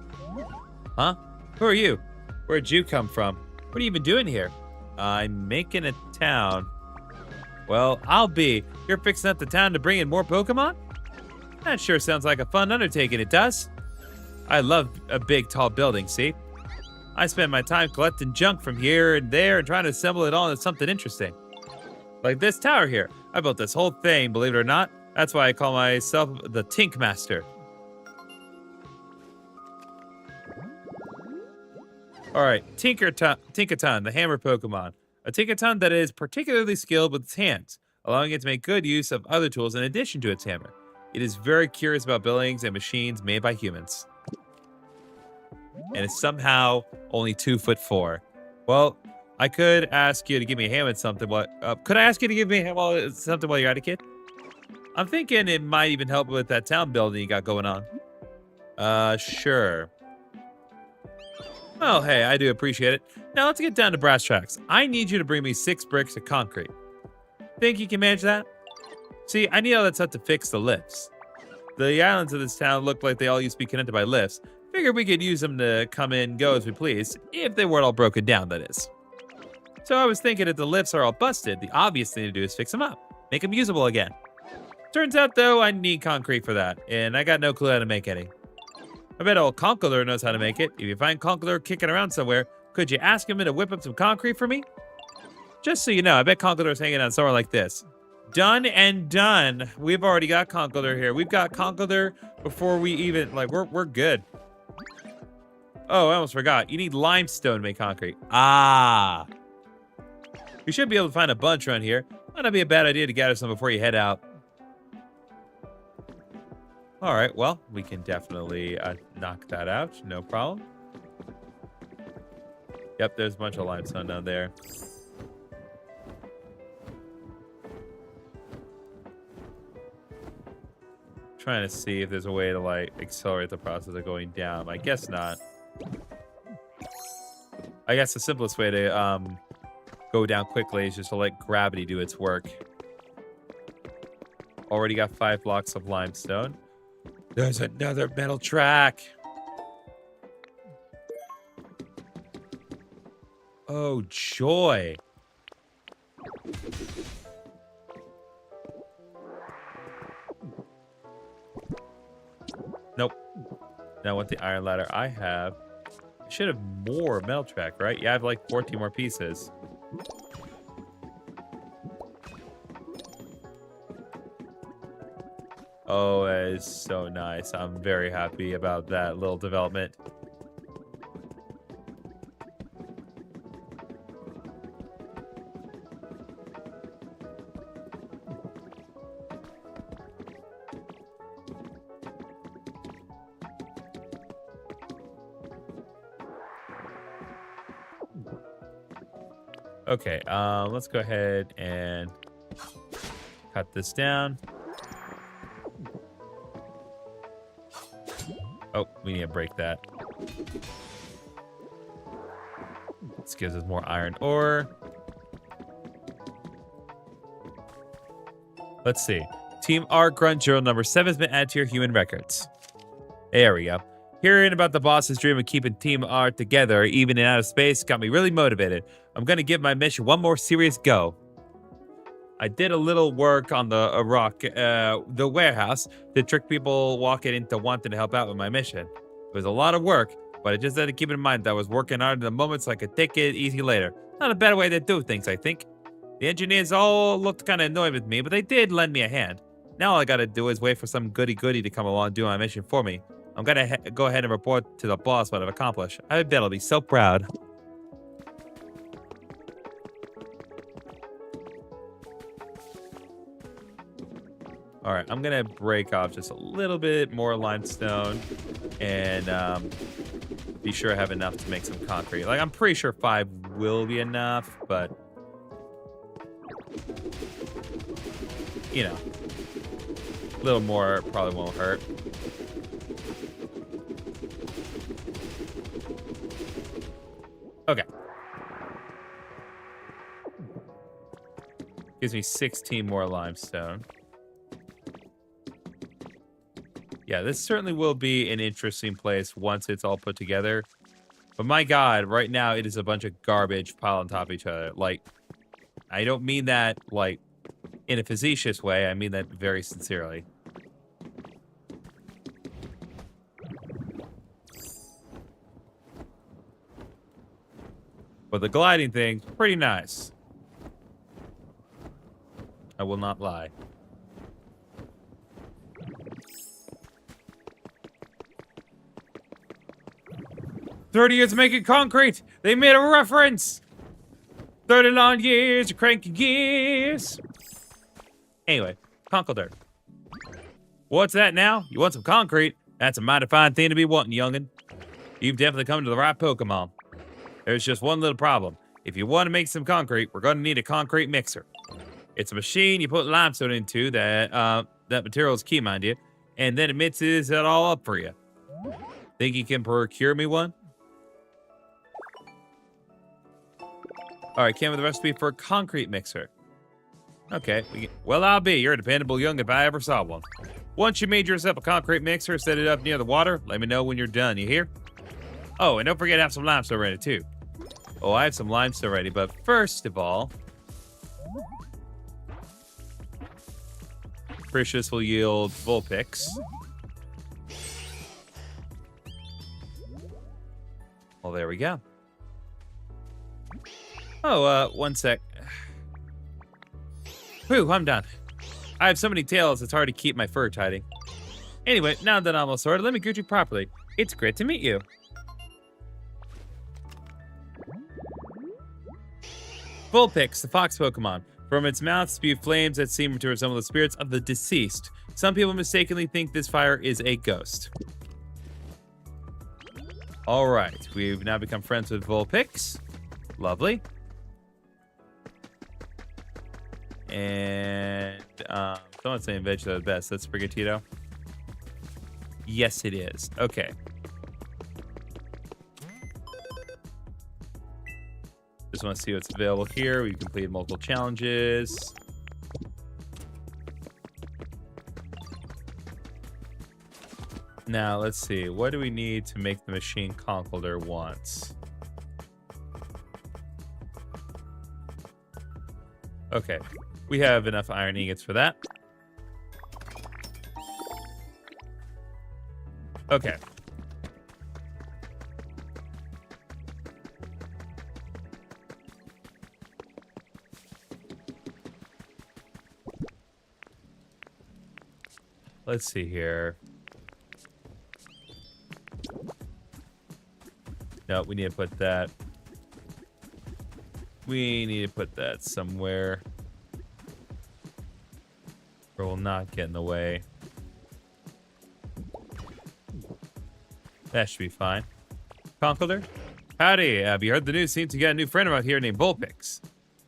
Huh? Who are you? Where'd you come from? What are you even doing here? I'm making a town. Well, I'll be. You're fixing up the town to bring in more Pokemon? That sure sounds like a fun undertaking, it does. I love a big, tall building, see? I spend my time collecting junk from here and there and trying to assemble it all into something interesting. Like this tower here. I built this whole thing, believe it or not. That's why I call myself the Tink Master. All right, Tinkaton, the hammer Pokemon. A Tinkaton that is particularly skilled with its hands, allowing it to make good use of other tools in addition to its hammer. It is very curious about buildings and machines made by humans. And it's somehow only 2'4". Well, I could ask you to give me a hand with something. Could I ask you to give me a hand with something while you're at it, kid? I'm thinking it might even help with that town building you got going on. Sure. Well, hey, I do appreciate it. Now let's get down to brass tacks. I need you to bring me 6 bricks of concrete. Think you can manage that? See, I need all that stuff to fix the lifts. The islands of this town look like they all used to be connected by lifts. Figured we could use them to come in and go as we please, if they weren't all broken down, that is. So I was thinking if the lifts are all busted, the obvious thing to do is fix them up. Make them usable again. Turns out, though, I need concrete for that, and I got no clue how to make any. I bet old Conkeldurr knows how to make it. If you find Conkeldurr kicking around somewhere, could you ask him to whip up some concrete for me? Just so you know, I bet Conkeldurr's hanging out somewhere like this. Done and done. We've already got Conkeldurr here. We've got Conkeldurr before we even, we're good. Oh, I almost forgot. You need limestone to make concrete. Ah. You should be able to find a bunch around here. Might not be a bad idea to gather some before you head out. All right, well, we can definitely knock that out. No problem. Yep, there's a bunch of limestone down there. Trying to see if there's a way to, accelerate the process of going down. I guess not. I guess the simplest way to go down quickly is just to let gravity do its work. Already got 5 blocks of limestone. There's another metal track. Oh, joy. Nope. Now with the iron ladder I have, I should have more metal track, right? Yeah, I have 14 more pieces. Oh, that is so nice. I'm very happy about that little development. Okay, let's go ahead and cut this down. Oh, we need to break that. This gives us more iron ore. Let's see. Team R Grunt Journal number 7 has been added to your human records. There we go. Hearing about the boss's dream of keeping Team R together, even in outer space, got me really motivated. I'm going to give my mission one more serious go. I did a little work on the warehouse to trick people walking into wanting to help out with my mission. It was a lot of work, but I just had to keep in mind that I was working hard in the moment so I could take it easy later. Not a bad way to do things, I think. The engineers all looked kind of annoyed with me, but they did lend me a hand. Now all I gotta do is wait for some goody-goody to come along and do my mission for me. I'm gonna go ahead and report to the boss what I've accomplished. I bet I'll be so proud. All right, I'm gonna break off just a little bit more limestone and be sure I have enough to make some concrete. Like, I'm pretty sure 5 will be enough, but you know, a little more probably won't hurt. Okay. Gives me 16 more limestone. Yeah, this certainly will be an interesting place once it's all put together. But my God, right now it is a bunch of garbage piled on top of each other. Like, I don't mean that, like, in a facetious way. I mean that very sincerely. But the gliding thing, pretty nice. I will not lie. "30 years making concrete. They made a reference. 30 long years of cranking gears." Anyway, conkle dirt. What's that now? You want some concrete? That's a mighty fine thing to be wanting, youngin'. You've definitely come to the right Pokemon. There's just one little problem. If you want to make some concrete, we're going to need a concrete mixer. It's a machine you put limestone into that material is key, mind you, and then it mixes it all up for you. Think you can procure me one? All right, came with the recipe for a concrete mixer. Okay, well, I'll be your dependable young if I ever saw one. Once you made yourself a concrete mixer, set it up near the water. Let me know when you're done, you hear? Oh, and don't forget to have some limestone ready, too. Oh, I have some limestone ready, but first of all, Precious will yield Vulpix. Well, there we go. Oh, one sec. Whew, I'm done. I have so many tails, it's hard to keep my fur tidy. Anyway, now that I'm all sorted, let me greet you properly. It's great to meet you. Vulpix, the fox Pokemon. From its mouth spew flames that seem to resemble the spirits of the deceased. Some people mistakenly think this fire is a ghost. All right, we've now become friends with Vulpix. Lovely. And someone's saying veg are the best. That's Sprigatito. Yes, it is. Okay. Just want to see what's available here. We've completed multiple challenges. Now, let's see. What do we need to make the machine conquer once? Okay. We have enough iron ingots for that. Okay. Let's see here. No, we need to put that. We need to put that somewhere where we'll not get in the way. That should be fine. Conquilor? Howdy, have you heard the news? Seems you got a new friend around here named Vulpix.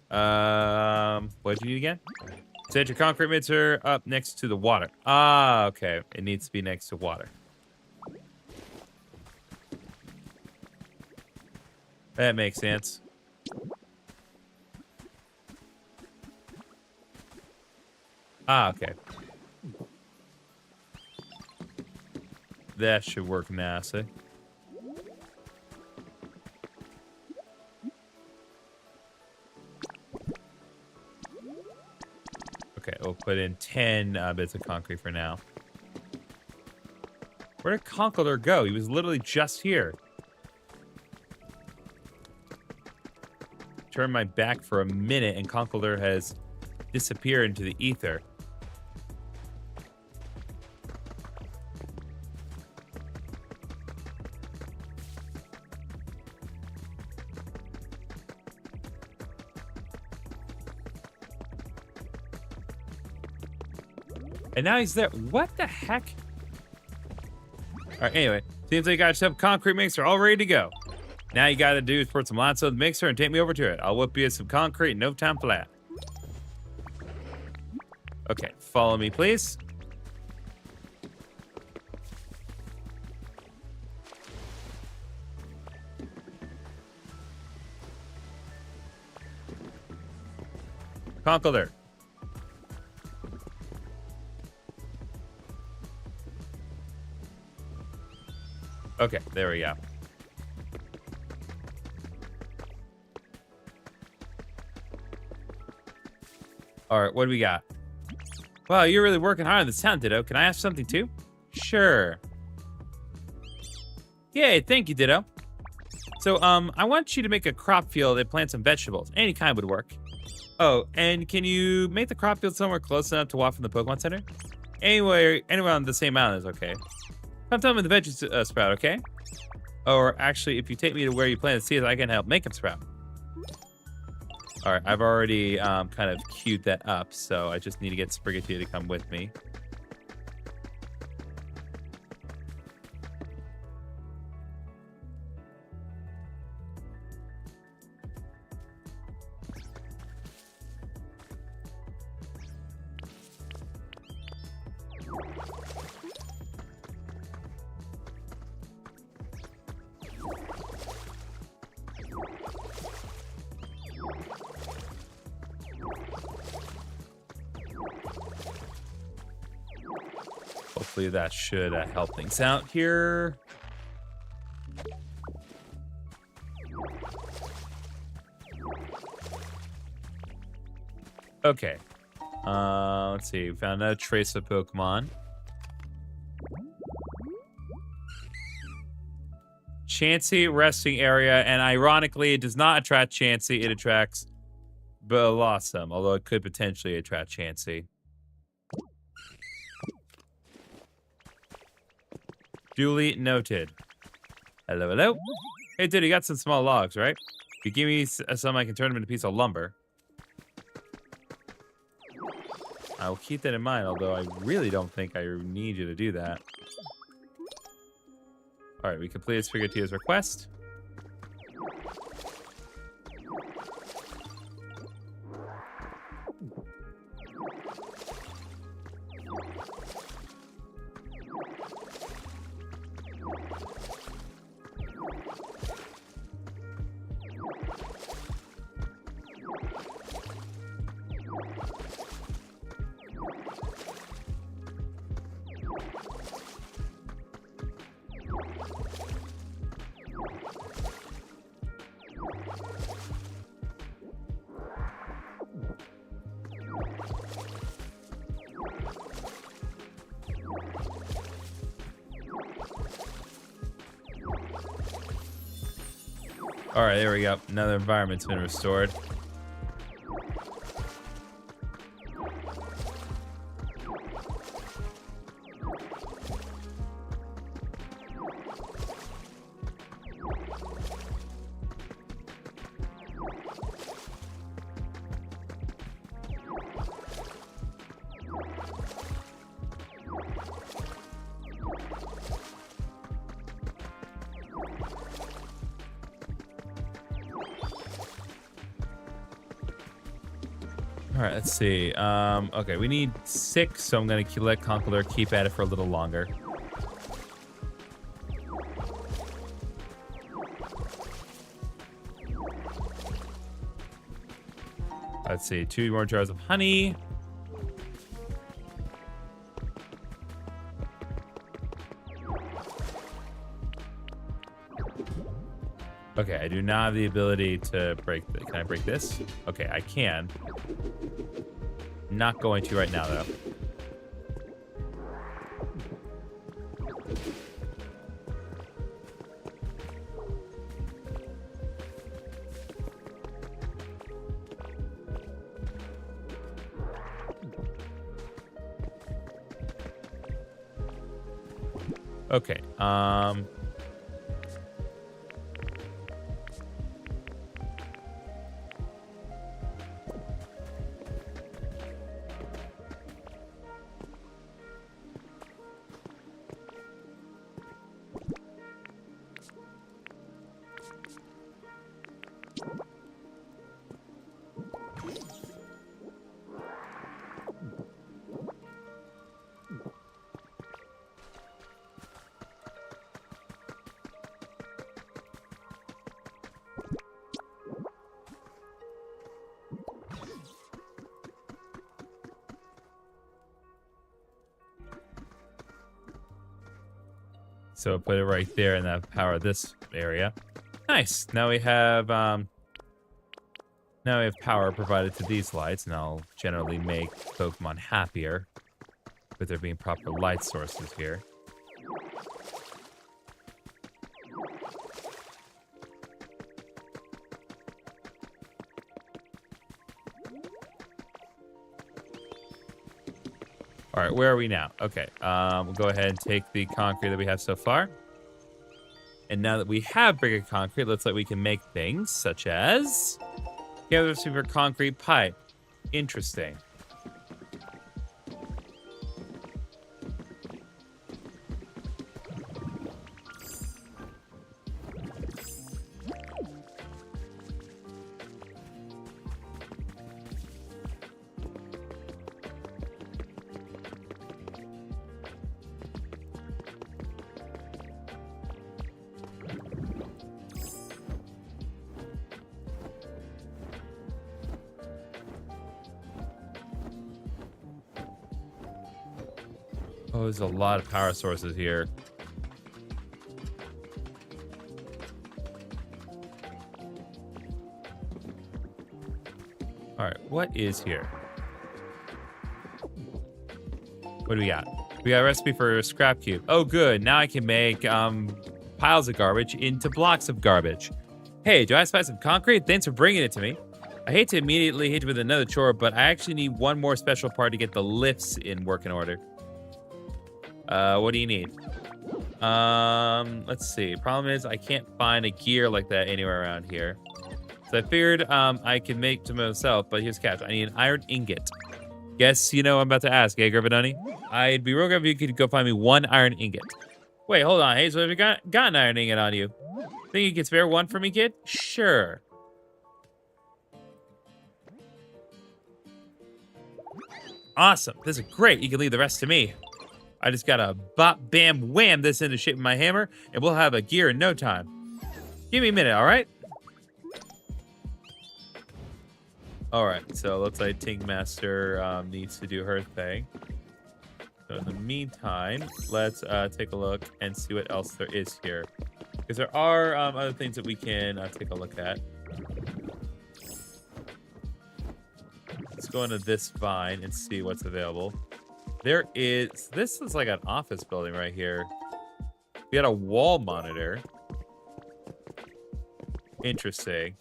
What did you need again? Set your concrete mixer up next to the water. Ah, okay. It needs to be next to water. That makes sense. Ah, okay. That should work nicely. put in 10 bits of concrete for now. Where did Conkeldurr go? He was literally just here. Turned my back for a minute and Conkeldurr has disappeared into the ether. And now he's there. What the heck? All right, anyway. Seems like you got yourself a concrete mixer all ready to go. Now you got to do is pour some lots of the mixer and take me over to it. I'll whip you some concrete in no time flat. Okay, follow me, please. Conkeldurr. Okay, there we go. All right, what do we got? Wow, you're really working hard on this town, Ditto. Can I ask something too? Sure. Yay, thank you, Ditto. So, I want you to make a crop field and plant some vegetables. Any kind would work. Oh, and can you make the crop field somewhere close enough to walk from the Pokemon Center? Anywhere on the same island is okay. Come tell me the veggies sprout, okay? Or actually, if you take me to where you plant the seeds, I can help make them sprout. All right, I've already kind of queued that up, so I just need to get Sprigatito to come with me. Hopefully that should help things out here. Okay. Let's see. We found another trace of Pokemon. Chansey resting area, and ironically, it does not attract Chansey. It attracts Blossom, although it could potentially attract Chansey. Duly noted. Hello, hello. Hey, dude, you got some small logs, right? If you give me some, I can turn them into a piece of lumber. I will keep that in mind, although I really don't think I need you to do that. All right, we completed Sprigatito's request. All right, there we go. Another environment's been restored. All right, let's see. Okay, we need 6, so I'm going to let Conkeldurr keep at it for a little longer. Let's see, 2 more jars of honey. Okay, I do not have the ability to break. Can I break this? Okay, I can. Not going to right now, though. Okay, so put it right there and that power this area. Nice. Now we have power provided to these lights, and I'll generally make Pokemon happier with there being proper light sources here. All right, where are we now? Okay, we'll go ahead and take the concrete that we have so far. And now that we have bigger concrete, looks like we can make things such as... gather super concrete pipe. Interesting. Oh, there's a lot of power sources here. All right, what is here? What do we got? We got a recipe for a scrap cube. Oh, good. Now I can make piles of garbage into blocks of garbage. Hey, do I spy some concrete? Thanks for bringing it to me. I hate to immediately hit you with another chore, but I actually need one more special part to get the lifts in working order. What do you need? Let's see. Problem is I can't find a gear like that anywhere around here. So I figured I could make to myself, but here's the catch. I need an iron ingot. Guess you know what I'm about to ask, eh, GriffinOni? I'd be real good if you could go find me one iron ingot. Wait, hold on. Hey, so have you got an iron ingot on you? Think you can spare one for me, kid? Sure. Awesome. This is great. You can leave the rest to me. I just gotta bop, bam, wham this into shape with my hammer, and we'll have a gear in no time. Give me a minute, all right? All right, so it looks like Tink Master needs to do her thing. So in the meantime, let's take a look and see what else there is here. Because there are other things that we can take a look at. Let's go into this vine and see what's available. This is like an office building right here. We got a wall monitor. Interesting.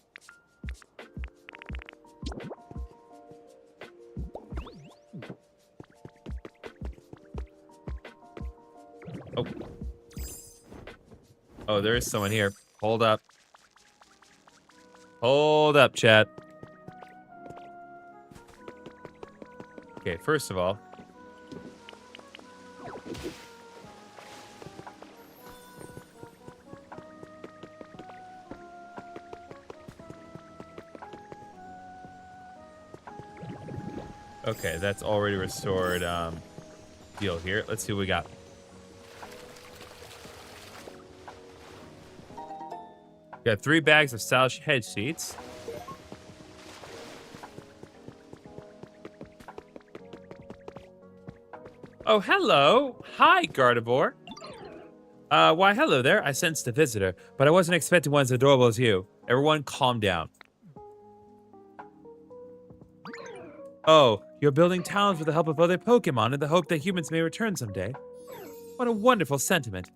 Oh. Oh, there is someone here. Hold up. Hold up, chat. Okay, first of all, okay, that's already restored deal here. Let's see what we got. Got 3 bags of stylish head sheets. Oh, hello. Hi, Gardevoir. Why, hello there. I sensed a visitor, but I wasn't expecting one as adorable as you. Everyone, calm down. Oh, You're building towns with the help of other Pokemon in the hope that humans may return someday. What a wonderful sentiment.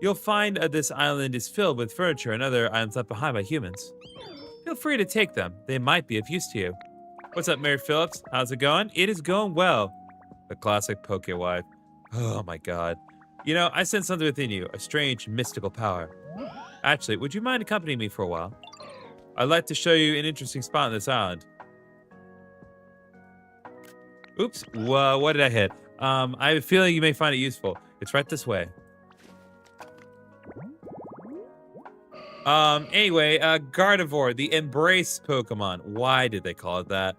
You'll find this island is filled with furniture and other items left behind by humans. Feel free to take them. They might be of use to you. What's up, Mary Phillips? How's it going? It is going well. The classic Poke wife. Oh my god. You know, I sense something within you, a strange mystical power. Actually, would you mind accompanying me for a while? I'd like to show you an interesting spot on this island. Oops, what did I hit? I have a feeling you may find it useful. It's right this way. Anyway, Gardevoir, the Embrace Pokemon. Why did they call it that?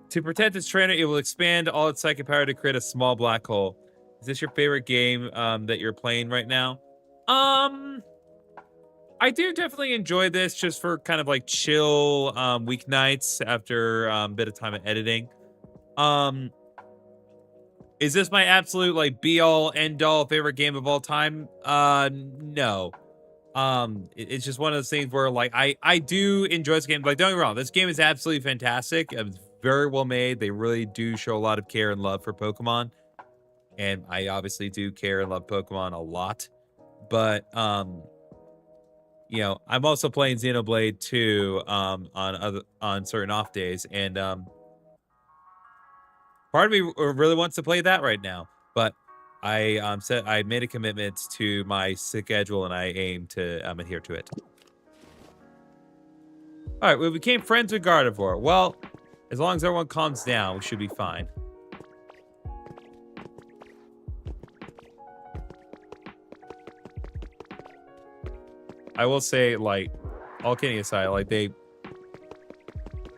To protect its trainer, it will expand all its psychic power to create a small black hole. Is this your favorite game that you're playing right now? I do definitely enjoy this just for kind of like chill weeknights after a bit of time of editing. Is this my absolute like be all end all favorite game of all time? No. It's just one of those things where like I do enjoy this game. Like, don't get me wrong, this game is absolutely fantastic. It's very well made. They really do show a lot of care and love for Pokemon. And I obviously do care and love Pokemon a lot. But you know, I'm also playing Xenoblade 2 on certain off days, and part of me really wants to play that right now, but I made a commitment to my schedule, and I aim to adhere to it. All right, we became friends with Gardevoir. Well, as long as everyone calms down, we should be fine. I will say, like, all kidding aside, like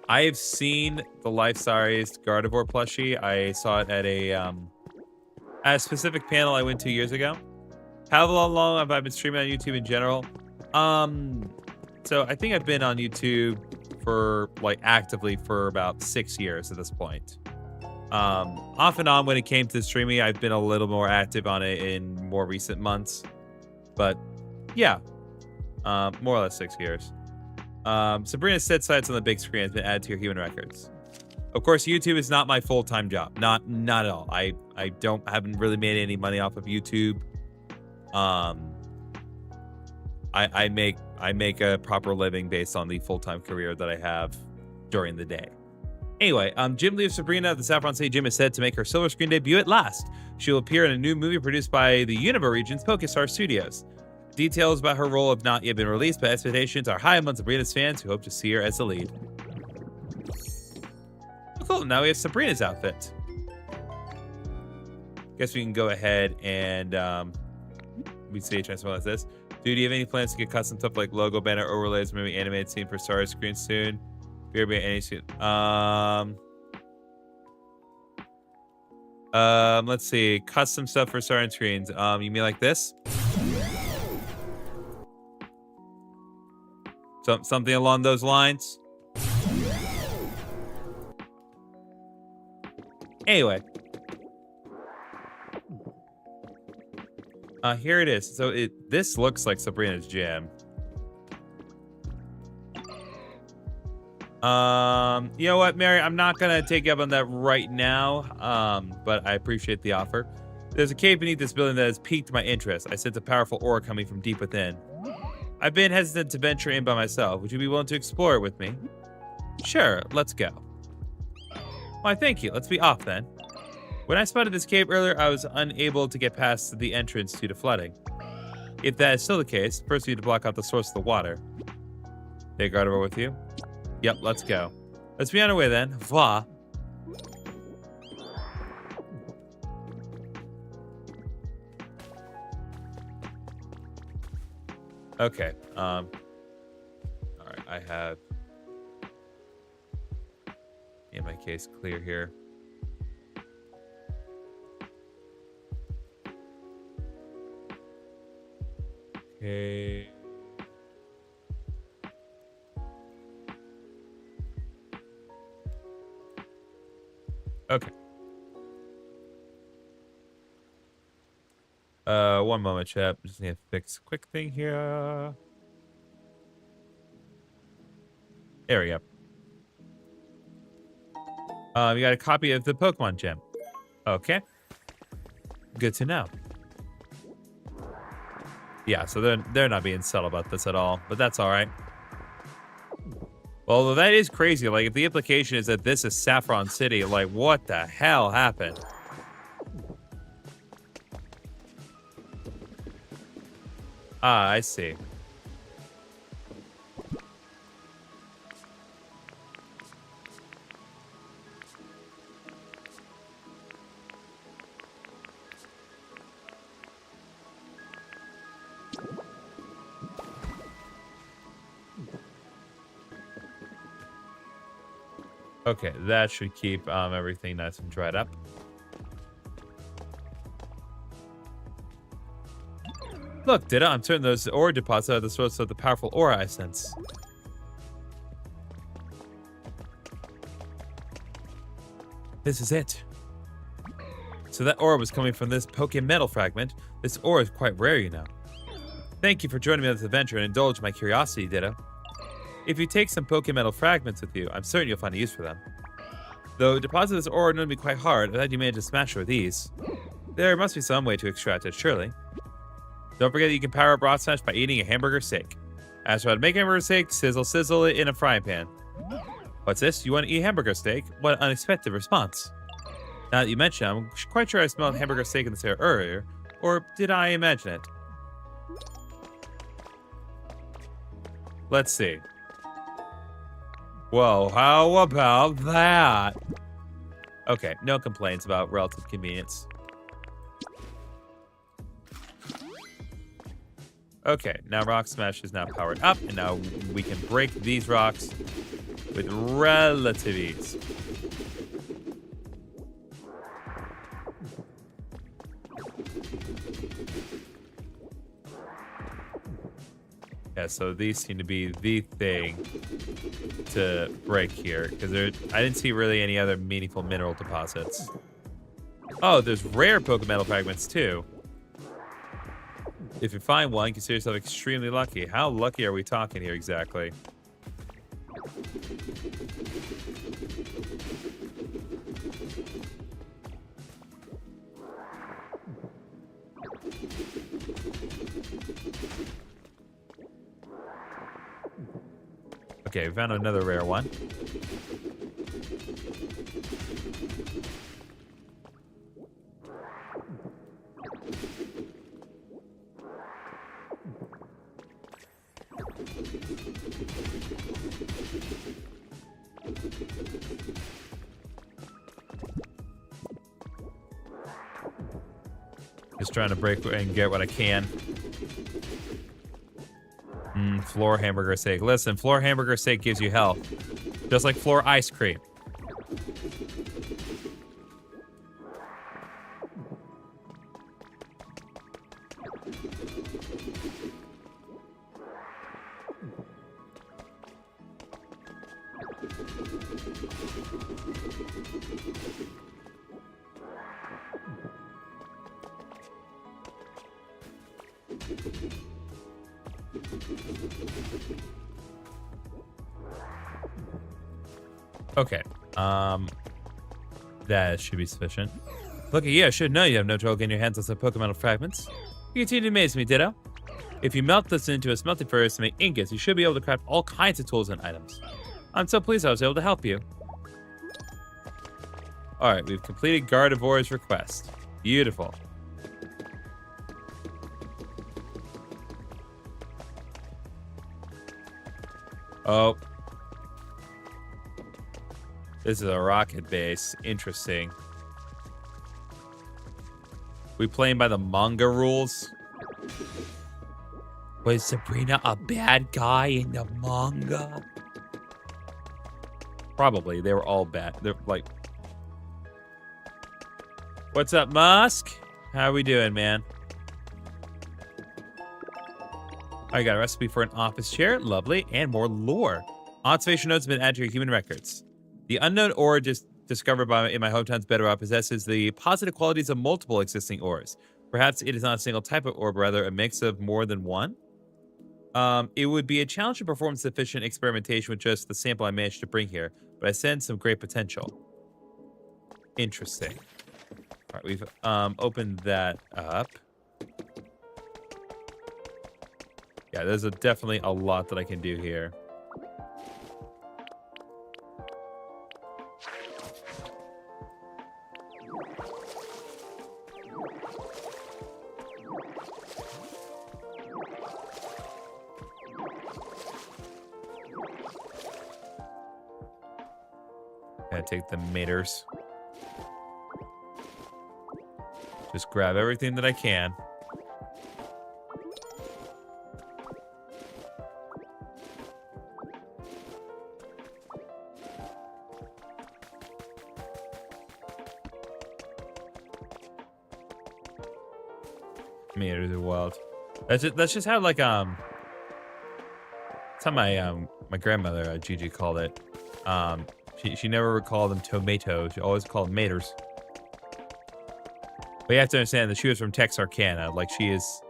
I have seen the life-sized Gardevoir plushie. I saw it at a specific panel I went to years ago. How long have I been streaming on YouTube in general? So I think I've been on YouTube for like actively for about 6 years at this point. Off and on when it came to streaming, I've been a little more active on it in more recent months. But yeah, more or less 6 years. Sabrina's set sights on the big screen has been added to your human records. Of course, YouTube is not my full-time job. Not at all. I haven't really made any money off of YouTube. I make a proper living based on the full-time career that I have during the day. Anyway, Gym leader Sabrina of the Saffron City Gym is said to make her silver screen debut at last. She will appear in a new movie produced by the Unova region's PokeStar Studios. Details about her role have not yet been released, but expectations are high among Sabrina's fans who hope to see her as the lead. Oh, cool, now we have Sabrina's outfit. Guess we can go ahead and we see a transform like this. Dude, do you have any plans to get custom stuff like logo, banner, overlays, maybe animated scene for Star Screen soon? BRB any soon. Let's see. Custom stuff for Star Screens. You mean like this? Something along those lines. Anyway. Here it is. So this looks like Sabrina's gym. You know what, Mary? I'm not gonna take you up on that right now. But I appreciate the offer. There's a cave beneath this building that has piqued my interest. I sense a powerful aura coming from deep within. I've been hesitant to venture in by myself. Would you be willing to explore it with me? Sure, let's go. Why, thank you. Let's be off then. When I spotted this cave earlier, I was unable to get past the entrance due to flooding. If that is still the case, first we need to block out the source of the water. Take Gardevoir with you? Yep, let's go. Let's be on our way then. Voila. Okay. All right. I have in my case clear here. Okay. Okay. One moment, chat. Just need to fix a quick thing here. There we go. You got a copy of the Pokemon gem. Okay. Good to know. Yeah, so they're not being subtle about this at all, but that's all right. Well, that is crazy. Like, if the implication is that this is Saffron City, like, what the hell happened? Ah, I see. Okay, that should keep everything nice and dried up. Look, Dita, I'm turning those ore deposits out of the source of the powerful aura I sense. This is it. So that ore was coming from this Poké metal fragment. This ore is quite rare, you know. Thank you for joining me on this adventure and indulge my curiosity, Ditto. If you take some Poké metal fragments with you, I'm certain you'll find a use for them. Though deposit this ore would be quite hard, I'm glad you managed to smash it with these. There must be some way to extract it, surely. Don't forget that you can power up Rock Smash by eating a hamburger steak. As for how to make a hamburger steak, sizzle it in a frying pan. What's this? You want to eat hamburger steak? What an unexpected response. Now that you mention it, I'm quite sure I smelled hamburger steak in this area earlier. Or did I imagine it? Let's see. Whoa, how about that? Okay, no complaints about relative convenience. Okay, now Rock Smash is now powered up, and now we can break these rocks with relative ease. Yeah, so these seem to be the thing to break here, because I didn't see really any other meaningful mineral deposits. Oh, there's rare Pokemetal fragments too. If you find one, consider yourself extremely lucky. How lucky are we talking here exactly? Okay, we found another rare one. Just trying to break and get what I can. Floor hamburger steak. Listen, floor hamburger steak gives you health. Just like floor ice cream. Okay. That should be sufficient. Look at you, I should know you have no trouble getting your hands on some Pokemon fragments. You continue to amaze me, Ditto. If you melt this into a smelting furnace to make ingots, you should be able to craft all kinds of tools and items. I'm so pleased I was able to help you. Alright, we've completed Gardevoir's request. Beautiful. Oh. This is a rocket base. Interesting. We playing by the manga rules? Was Sabrina a bad guy in the manga? Probably. They were all bad. They're like... What's up, Musk? How we doing, man? I got a recipe for an office chair. Lovely. And more lore. Observation notes have been added to your human records. The unknown ore just discovered in my hometown's bedrock possesses the positive qualities of multiple existing ores. Perhaps it is not a single type of ore, but rather a mix of more than one. It would be a challenge to perform sufficient experimentation with just the sample I managed to bring here, but I sense some great potential. Interesting. All right, we've opened that up. Yeah, there's definitely a lot that I can do here. Gotta take the maters. Just grab everything that I can. Maters are wild. That's just how like that's how my grandmother Gigi called it. She never would call them tomatoes. She always called them maters. But you have to understand that she was from Texarkana. Like she is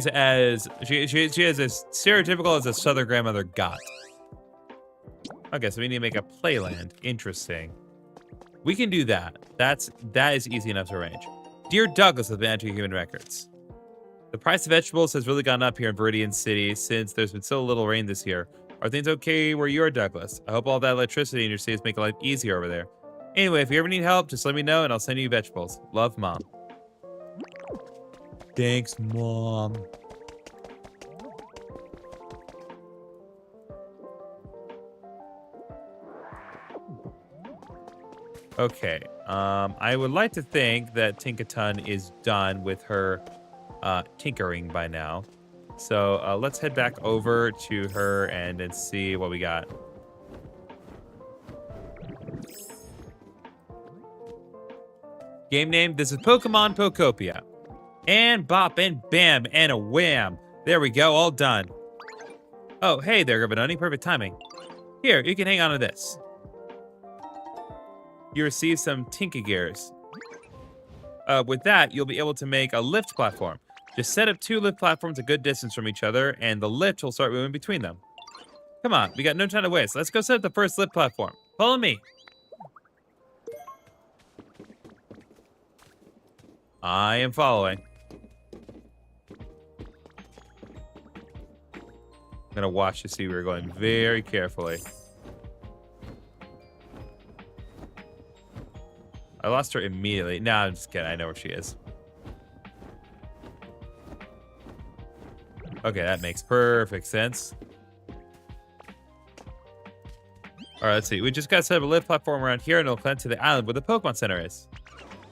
as stereotypical as a Southern grandmother got. Okay, so we need to make a playland. Interesting. We can do that. That is easy enough to arrange. Dear Douglas of the Anti-Human Records, the price of vegetables has really gone up here in Viridian City since there's been so little rain this year. Are things okay where you are, Douglas? I hope all that electricity in your city is making life easier over there. Anyway, if you ever need help, just let me know and I'll send you vegetables. Love, Mom. Thanks, Mom. Okay. I would like to think that Tinkaton is done with her tinkering by now. So let's head back over to her and then see what we got. Game name, this is Pokemon Pokopia. And bop and bam and a wham. There we go, all done. Oh, hey there, GriffinOni, perfect timing. Here, you can hang on to this. You receive some Tinkagears. With that, you'll be able to make a lift platform. Just set up 2 lift platforms a good distance from each other, and the lift will start moving between them. Come on, we got no time to waste. Let's go set up the first lift platform. Follow me. I am following. I'm gonna watch to see where we're going very carefully. I lost her immediately. No, I'm just kidding. I know where she is. Okay, that makes perfect sense. All right, let's see. We just got to set up a lift platform around here, and it'll connect to the island where the Pokemon Center is.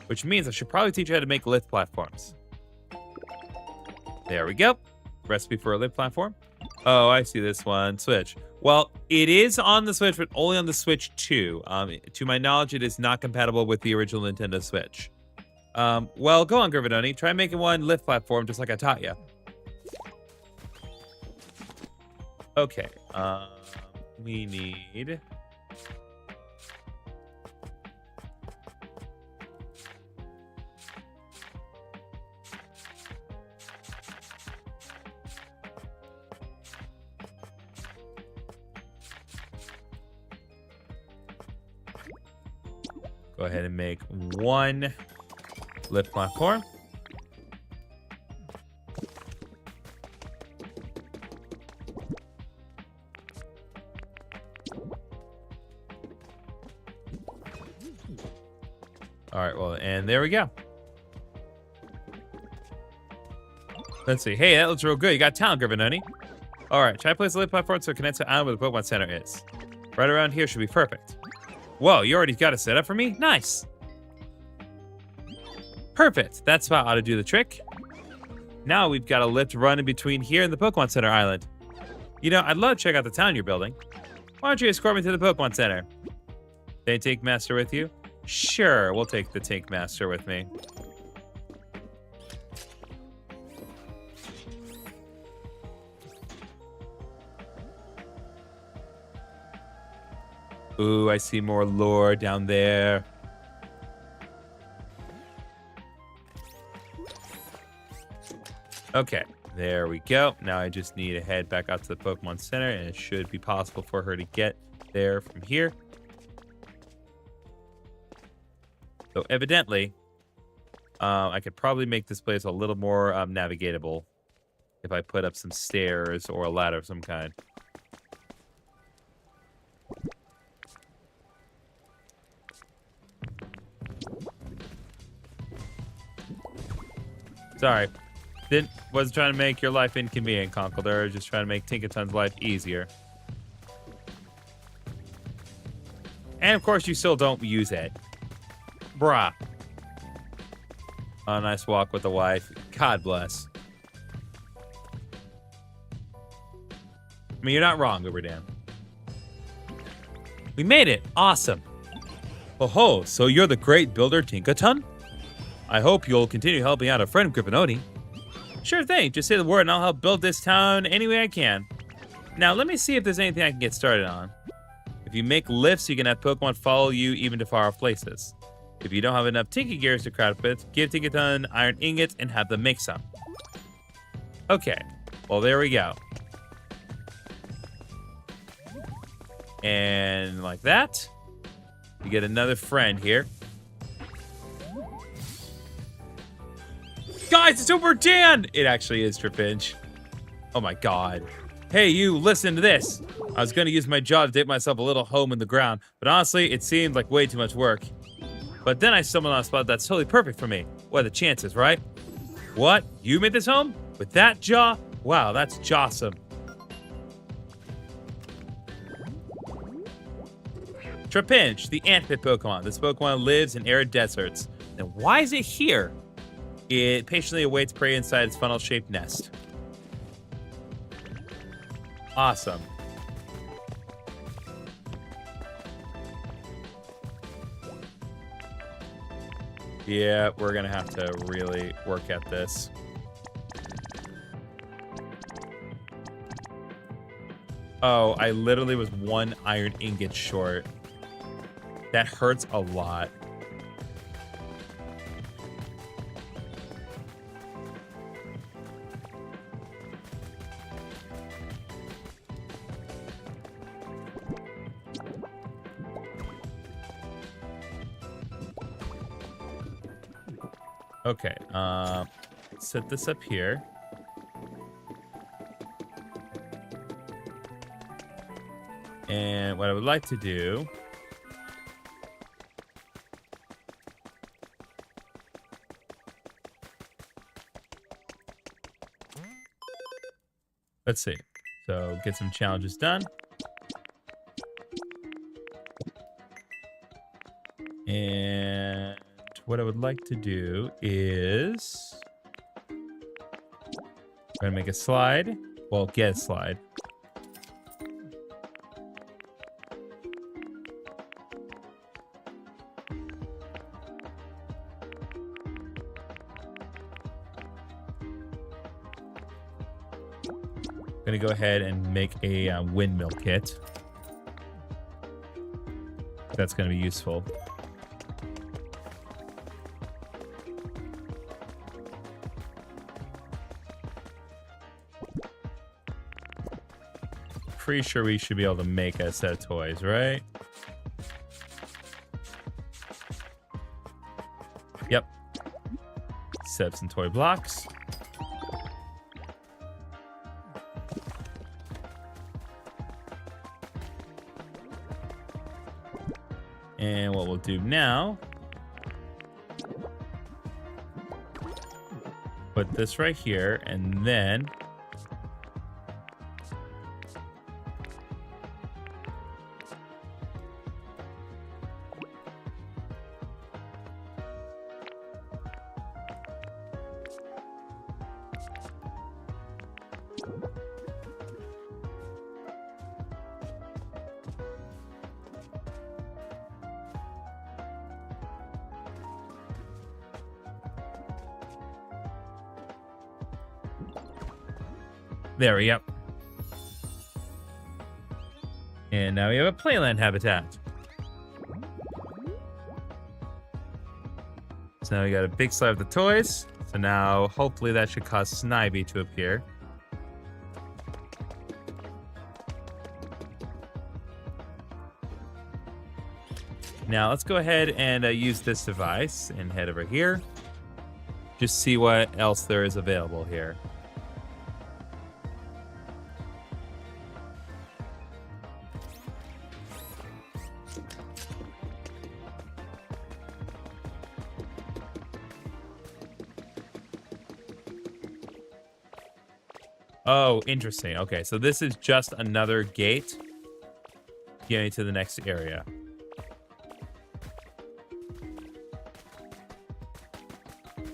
Which means I should probably teach you how to make lift platforms. There we go. Recipe for a lift platform. Oh, I see this one. Switch. Well, it is on the Switch, but only on the Switch 2. To my knowledge, it is not compatible with the original Nintendo Switch. Well, go on, GriffinOni. Try making one lift platform just like I taught you. Okay. We need... Go ahead and make 1 lift platform. All right, well, and there we go. Let's see. Hey, that looks real good. You got talent, GriffinOni. All right, try to place a lift platform so it connects to the island where the Pokemon Center is. Right around here should be perfect. Whoa, you already got it set up for me? Nice. Perfect. That spot ought to do the trick. Now we've got a lift run in between here and the Pokemon Center Island. You know, I'd love to check out the town you're building. Why don't you escort me to the Pokemon Center? They take Master with you? Sure, we'll take the Tank Master with me. Ooh, I see more lore down there. Okay, there we go. Now I just need to head back out to the Pokemon Center, and it should be possible for her to get there from here. So evidently, I could probably make this place a little more navigatable if I put up some stairs or a ladder of some kind. Sorry. Wasn't trying to make your life inconvenient, Conkeldurr. Just trying to make Tinkaton's life easier. And of course, you still don't use it. Bruh. A nice walk with the wife. God bless. I mean, you're not wrong, Uberdan. We made it. Awesome. Oh ho, so you're the great builder Tinkaton? I hope you'll continue helping out a friend, GriffinOni. Sure thing. Just say the word and I'll help build this town any way I can. Now, let me see if there's anything I can get started on. If you make lifts, you can have Pokemon follow you even to far off places. If you don't have enough Tinky Gears to craft with, give Tinkaton iron ingots and have them make some. Okay. Well, there we go. And like that, you get another friend here. Guys, it's Uberdan! It actually is Trapinch. Oh my god. Hey, you, listen to this. I was going to use my jaw to dig myself a little home in the ground, but honestly, it seemed like way too much work. But then I stumbled on a spot that's totally perfect for me. What are the chances, right? What? You made this home? With that jaw? Wow, that's jawsome. Trapinch, the ant-pit Pokemon. This Pokemon lives in arid deserts. Then why is it here? It patiently awaits prey inside its funnel-shaped nest. Awesome. Yeah, we're gonna have to really work at this. Oh, I literally was 1 iron ingot short. That hurts a lot. Okay, set this up here. And what I would like to do... Let's see. So, get some challenges done. And what I would like to do is... We're gonna make a slide. Well, get a slide. Gonna go ahead and make a windmill kit. That's gonna be useful. Pretty sure we should be able to make a set of toys, right? Yep. Set up some toy blocks. And what we'll do now, put this right here, and then there we go. And now we have a playland habitat. So now we got a big slide of the toys. So now hopefully that should cause Snivy to appear. Now let's go ahead and use this device and head over here. Just see what else there is available here. Oh, interesting. Okay, so this is just another gate getting to the next area.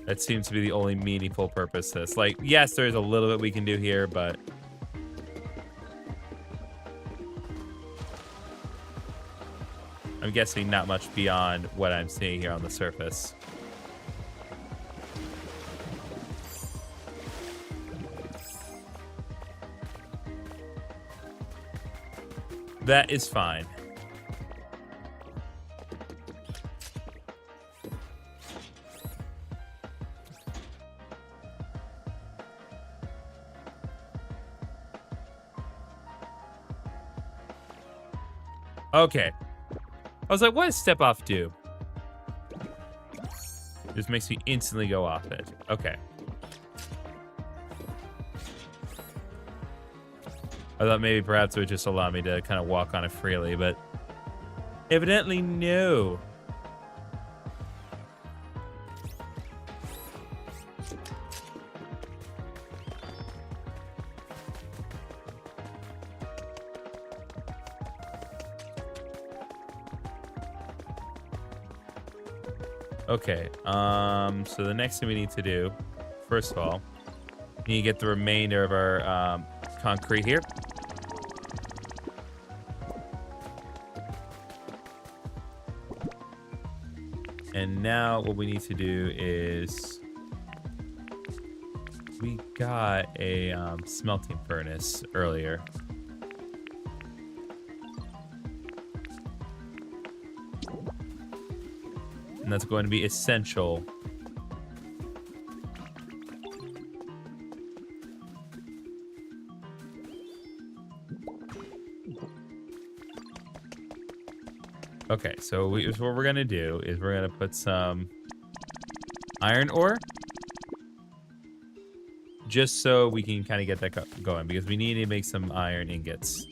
That seems to be the only meaningful purpose to this. Like, yes, there's a little bit we can do here, but I'm guessing not much beyond what I'm seeing here on the surface. That is fine. Okay. I was like, what does step off do? Just makes me instantly go off it. Okay. I thought maybe perhaps it would just allow me to kind of walk on it freely, but evidently no. Okay, so the next thing we need to do, first of all, we need to get the remainder of our concrete here. And now what we need to do is we got a smelting furnace earlier. And that's going to be essential. Okay, so what we're going to do is we're going to put some iron ore. Just so we can kind of get that going, because we need to make some iron ingots.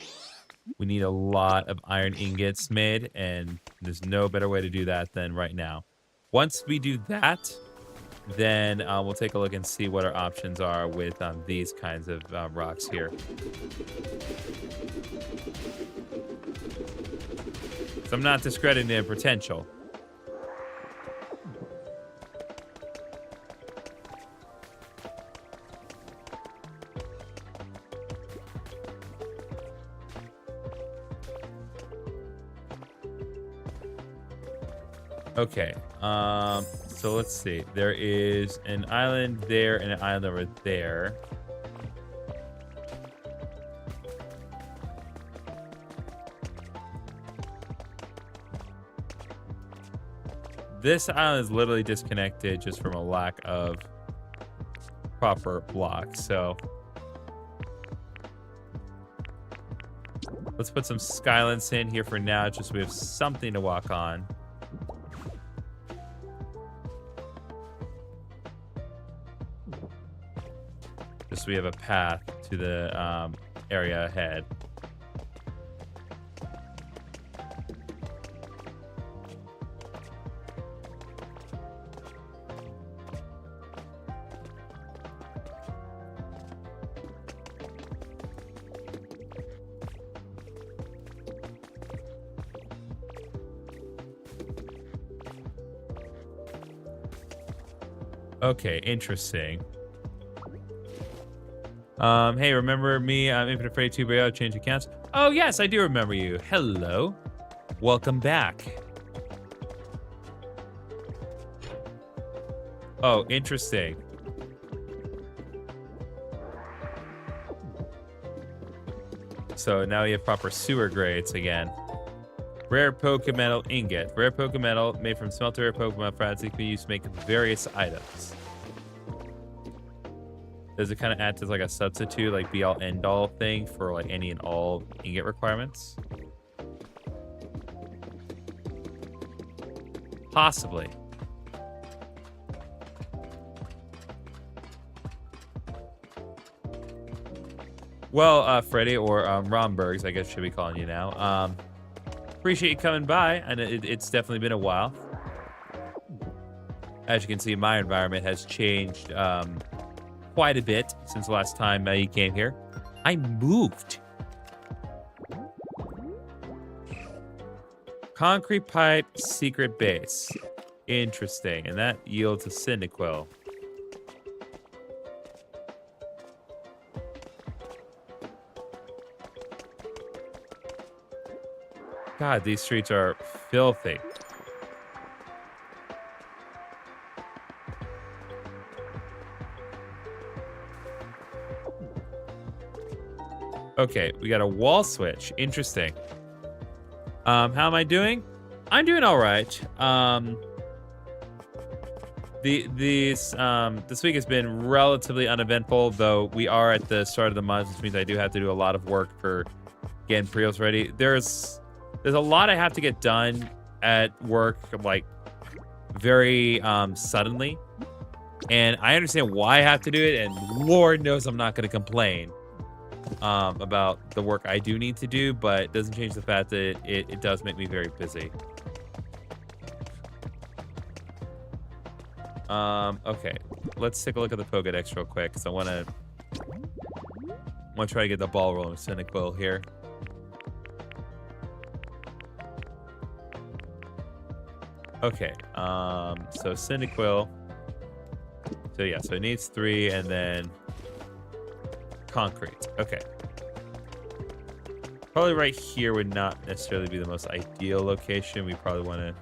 We need a lot of iron ingots made, and there's no better way to do that than right now. Once we do that, then we'll take a look and see what our options are with these kinds of rocks here. So I'm not discrediting their potential. Okay, so let's see. There is an island there and an island over there. This island is literally disconnected just from a lack of proper blocks, so let's put some skylines in here for now, just so we have something to walk on. Just so we have a path to the area ahead. Okay, interesting. Hey, remember me? I'm Infinite Freddy 2, but I change accounts. Oh, yes, I do remember you. Hello. Welcome back. Oh, interesting. So now we have proper sewer grades again. Rare Pokemetal ingot. Rare Pokemetal made from smelter rare Pokemon fragments can be used to make various items. Does it kind of act as like a substitute, like be all end all thing for like any and all ingot requirements? Possibly. Well, Freddie, or Rombergs, I guess should be calling you now. Appreciate you coming by, and it's definitely been a while. As you can see, my environment has changed quite a bit since the last time you came here. I moved. Concrete pipe secret base. Interesting, and that yields a Cyndaquil. God, these streets are filthy. Okay, we got a wall switch. Interesting. How am I doing? I'm doing all right. This week has been relatively uneventful, though we are at the start of the month, which means I do have to do a lot of work for getting pre-os ready. There's a lot I have to get done at work, like very suddenly, and I understand why I have to do it, and Lord knows I'm not going to complain about the work I do need to do, but it doesn't change the fact that it does make me very busy. Okay, let's take a look at the Pokedex real quick, because I want to try to get the ball rolling with Cyndaquil here. Okay, so Cyndaquil. So yeah, so it needs 3 and then concrete. Okay. Probably right here would not necessarily be the most ideal location. We probably want to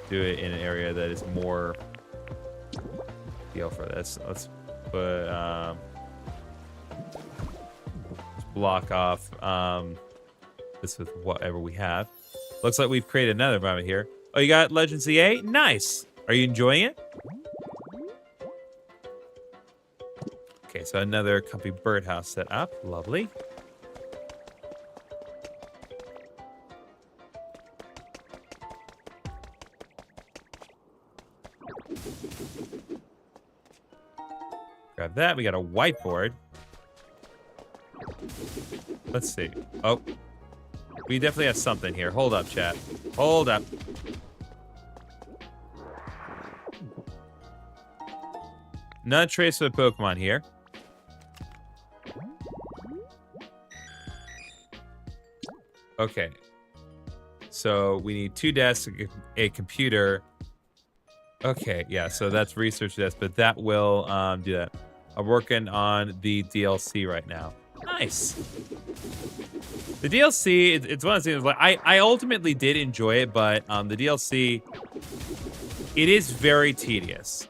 do it in an area that is more ideal for this. Let's put let's block off this with whatever we have. Looks like we've created another environment here. Oh, you got Legend CA? Nice. Are you enjoying it? Okay, so another comfy birdhouse set up. Lovely. Grab that. We got a whiteboard. Let's see. Oh. We definitely have something here. Hold up, chat. Hold up. None trace of the Pokemon here. Okay. So we need 2 desks, a computer. Okay, yeah, so that's research desk, but that will do that. I'm working on the DLC right now. Nice. The DLC, it's one of those things, like, I ultimately did enjoy it, but the DLC, it is very tedious.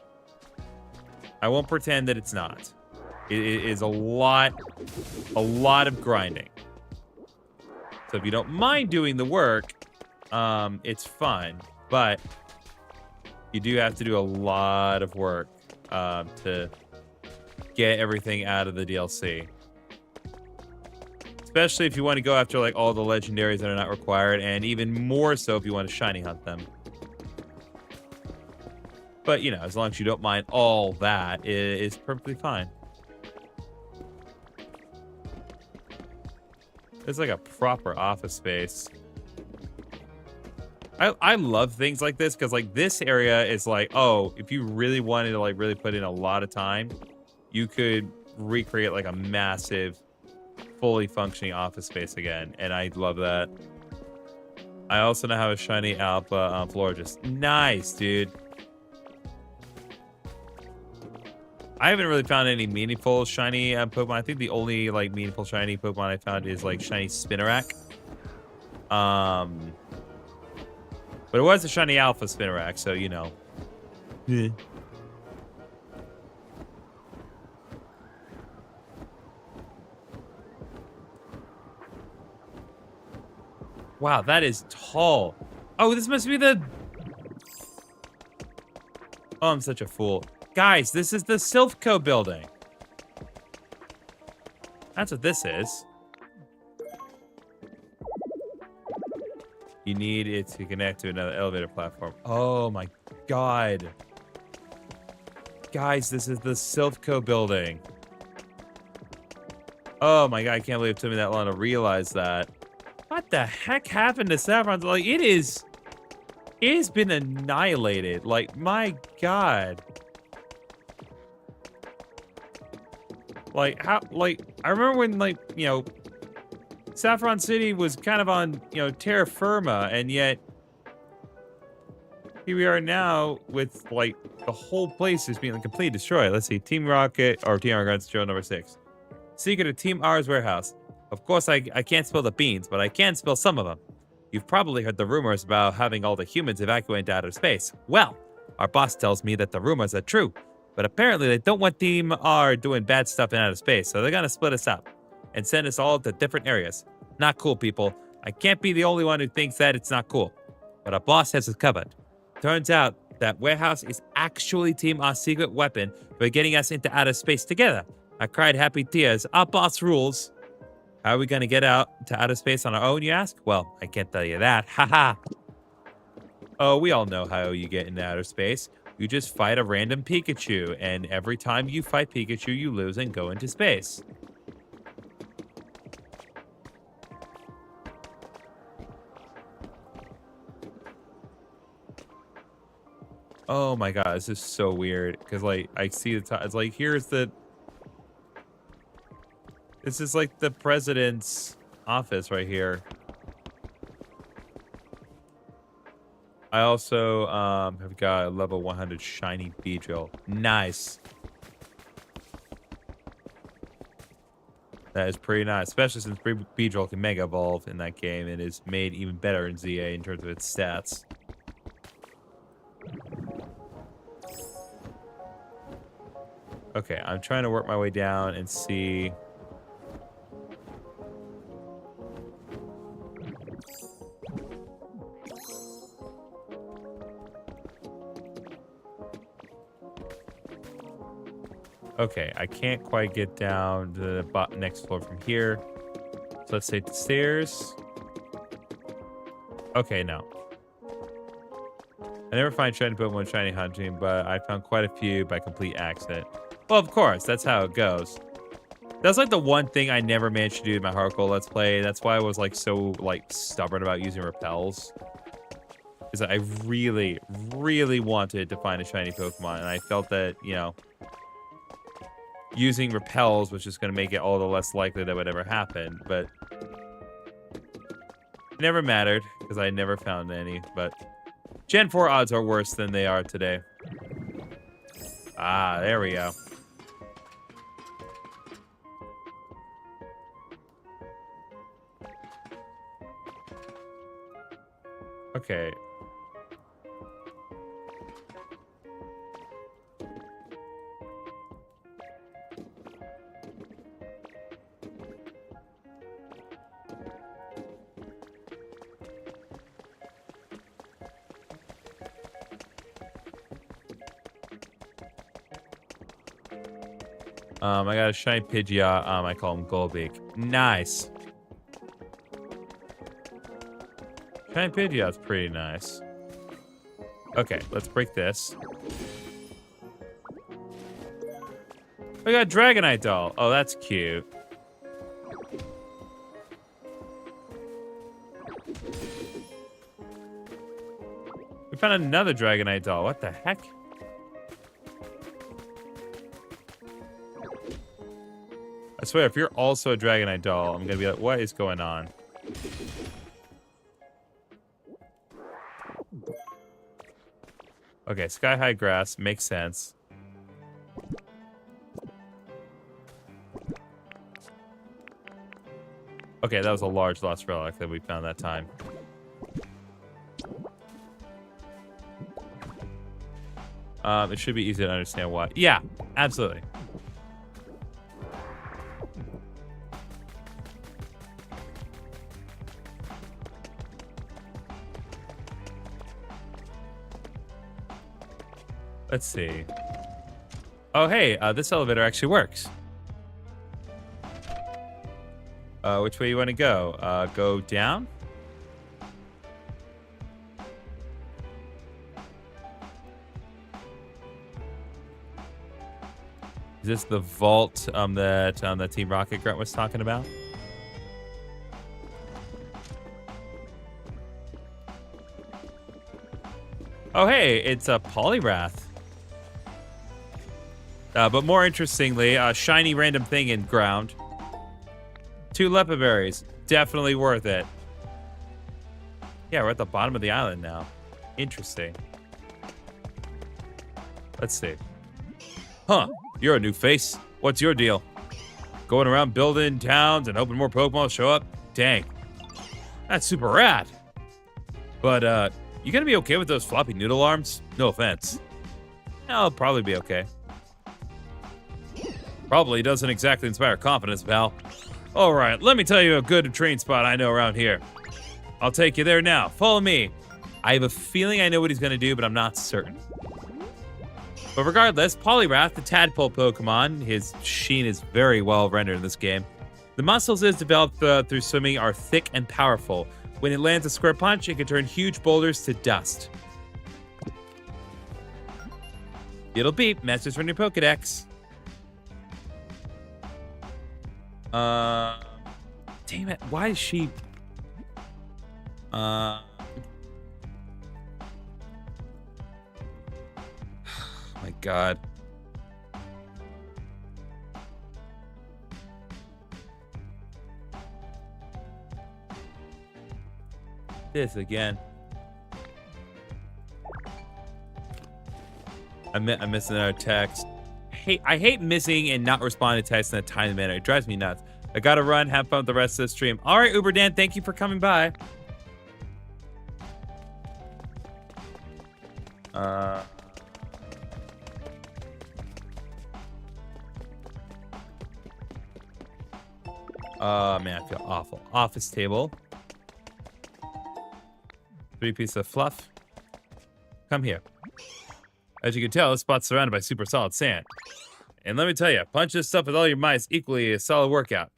I won't pretend that it's not. It is a lot of grinding. So if you don't mind doing the work, it's fun, but you do have to do a lot of work to get everything out of the DLC. Especially if you want to go after like all the legendaries that are not required, and even more so if you want to shiny hunt them. But, you know, as long as you don't mind all that, it is perfectly fine. It's like a proper office space. I love things like this, because like this area is like, oh, if you really wanted to like really put in a lot of time, you could recreate like a massive, fully functioning office space again, and I love that. I also now have a shiny Alpha on Florges. Nice, dude. I haven't really found any meaningful shiny Pokemon. I think the only like meaningful shiny Pokemon I found is like shiny Spinarak. But it was a shiny Alpha Spinarak, so you know. Yeah. Wow, that is tall. Oh, this must be the... Oh, I'm such a fool. Guys, this is the Silphco building. That's what this is. You You need it to connect to another elevator platform. Oh my god. Guys, this is the Silphco building. Oh my god, I can't believe it took me that long to realize that. What the heck happened to Saffron? Like, it has been annihilated. Like, my god. Like, how, like, I remember when, like, you know, Saffron City was kind of on, you know, terra firma, and yet here we are now with, like, the whole place is being, like, completely destroyed. Let's see, Team Rocket, or Team Rocket's drill number 6. Secret of Team R's warehouse. Of course, I can't spill the beans, but I can spill some of them. You've probably heard the rumors about having all the humans evacuate to outer space. Well, our boss tells me that the rumors are true, but apparently they don't want Team R doing bad stuff in outer space, so they're gonna split us up and send us all to different areas. Not cool, people. I can't be the only one who thinks that it's not cool, but our boss has us covered. Turns out that warehouse is actually Team R's secret weapon for getting us into outer space together. I cried happy tears. Our boss rules. How are we gonna get out to outer space on our own, you ask? Well, I can't tell you that. Haha. Oh, we all know how you get into outer space. You just fight a random Pikachu, and every time you fight Pikachu, you lose and go into space. Oh my god, this is so weird. Because, like, I see the top. It's like, here's the... This is like the president's office right here. I also have got a level 100 shiny Beedrill. Nice. That is pretty nice, especially since Beedrill can Mega Evolve in that game and is made even better in ZA in terms of its stats. Okay, I'm trying to work my way down and see... Okay, I can't quite get down to the next floor from here. So let's take the stairs. Okay, no. I never find shiny Pokemon shiny hunting, but I found quite a few by complete accident. Well, of course, that's how it goes. That's like the one thing I never managed to do in my hardcore Let's Play. That's why I was like so like stubborn about using repels. Is that I really, really wanted to find a shiny Pokemon, and I felt that, you know, using repels was just going to make it all the less likely that would ever happen, but it never mattered because I never found any. But Gen 4 odds are worse than they are today. Ah, there we go. Okay. I got a shiny Pidgeot. I call him Golbeak. Nice. Shiny Pidgeot's pretty nice. Okay, let's break this. We got a Dragonite doll. Oh, that's cute. We found another Dragonite doll. What the heck? I swear, if you're also a Dragonite doll, I'm gonna be like, what is going on? Okay, Sky High Grass makes sense. Okay, that was a large lost relic that we found that time. It should be easy to understand why. Yeah, absolutely. Let's see. Oh, hey, this elevator actually works. Which way you want to go? Go down? Is this the vault that Team Rocket Grunt was talking about? Oh, hey, it's a Polyrath. But more interestingly, a shiny random thing in ground. 2 leopard berries. Definitely worth it. Yeah, we're at the bottom of the island now. Interesting. Let's see. Huh, you're a new face. What's your deal? Going around building towns and hoping more Pokemon show up? Dang. That's super rad. But, you gonna be okay with those floppy noodle arms? No offense. I'll probably be okay. Probably doesn't exactly inspire confidence, pal. Alright, let me tell you a good train spot I know around here. I'll take you there now. Follow me. I have a feeling I know what he's gonna do, but I'm not certain. But regardless, Poliwrath, the tadpole Pokemon, his sheen is very well rendered in this game. The muscles it has developed through swimming are thick and powerful. When it lands a square punch, it can turn huge boulders to dust. It'll beep. Message from your Pokedex. Damn it. Why is she... my God. This again. I'm missing our text. I hate missing and not responding to text in a timely manner. It drives me nuts. I gotta run. Have fun with the rest of the stream. All right, Uber Dan, thank you for coming by. Man, I feel awful. Office table. 3 pieces of fluff. Come here. As you can tell, this spot's surrounded by super solid sand. And let me tell you, punch this stuff with all your might is equally a solid workout.